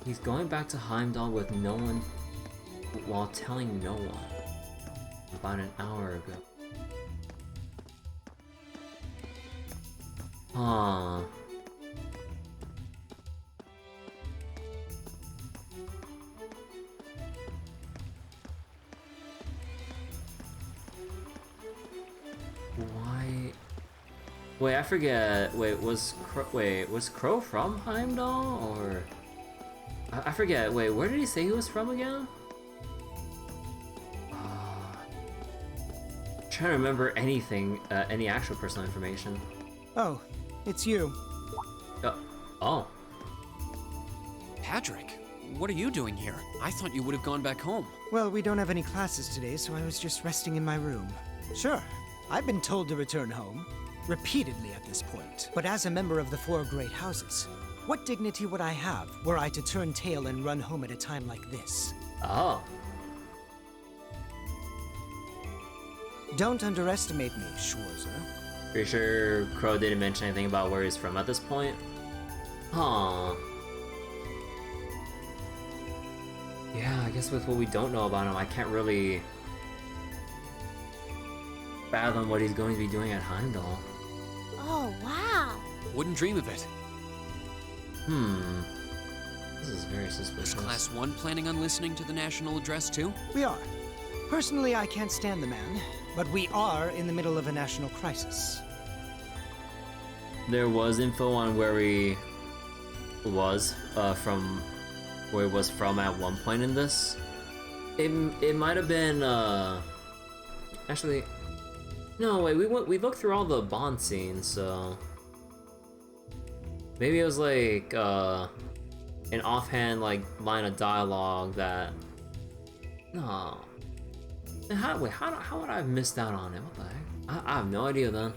B: He's going back to Heimdall with no one, while telling no one about an hour ago. Huh. Why? Wait, I forget. Wait, was Crow from Heimdall or? I forget. Wait, where did he say he was from again? Trying to remember anything, any actual personal information.
Q: Oh, it's you.
B: Oh.
A: Patrick, what are you doing here? I thought you would have gone back home.
Q: Well, we don't have any classes today, so I was just resting in my room. Sure, I've been told to return home, repeatedly at this point. But as a member of the Four Great Houses, what dignity would I have were I to turn tail and run home at a time like this?
B: Oh.
Q: Don't underestimate me, Schwarzer.
B: Pretty sure Crow didn't mention anything about where he's from at this point? Huh. Yeah, I guess with what we don't know about him, I can't really fathom what he's going to be doing at Heimdall.
N: Oh, wow.
A: Wouldn't dream of it.
B: This is very suspicious.
A: Is Class 1 planning on listening to the national address too?
Q: We are. Personally, I can't stand the man, but we are in the middle of a national crisis.
B: There was info on where he was from at one point in this. It might have been actually no wait, we looked through all the Bond scenes, so maybe it was like an offhand like line of dialogue that no. How would I have missed out on it? What the heck? I have no idea then.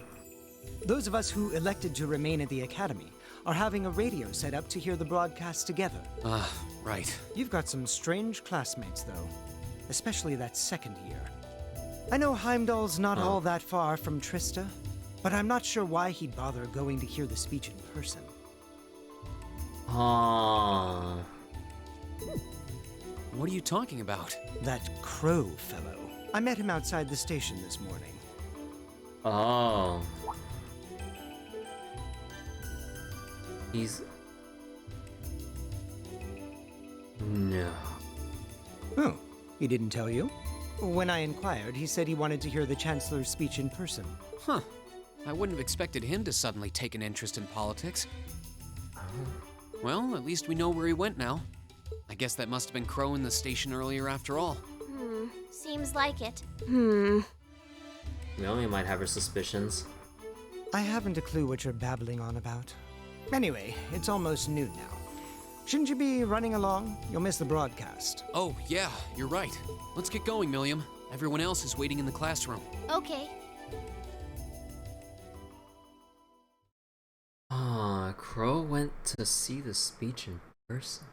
Q: Those of us who elected to remain at the Academy are having a radio set up to hear the broadcast together.
A: Right.
Q: You've got some strange classmates, though. Especially that second year. I know Heimdall's not all that far from Trista, but I'm not sure why he'd bother going to hear the speech in person.
B: Aww.
A: What are you talking about?
Q: That Crow fellow. I met him outside the station this morning.
B: Oh. He's... No.
Q: Oh, he didn't tell you? When I inquired, he said he wanted to hear the Chancellor's speech in person.
A: Huh. I wouldn't have expected him to suddenly take an interest in politics. Well, at least we know where he went now. I guess that must have been Crow in the station earlier after all.
N: Seems like it.
B: Millium might have her suspicions.
Q: I haven't a clue what you're babbling on about. Anyway, it's almost noon now. Shouldn't you be running along? You'll miss the broadcast.
A: Oh, yeah, you're right. Let's get going, Millium. Everyone else is waiting in the classroom.
N: Okay.
B: Ah, Crow went to see the speech in person.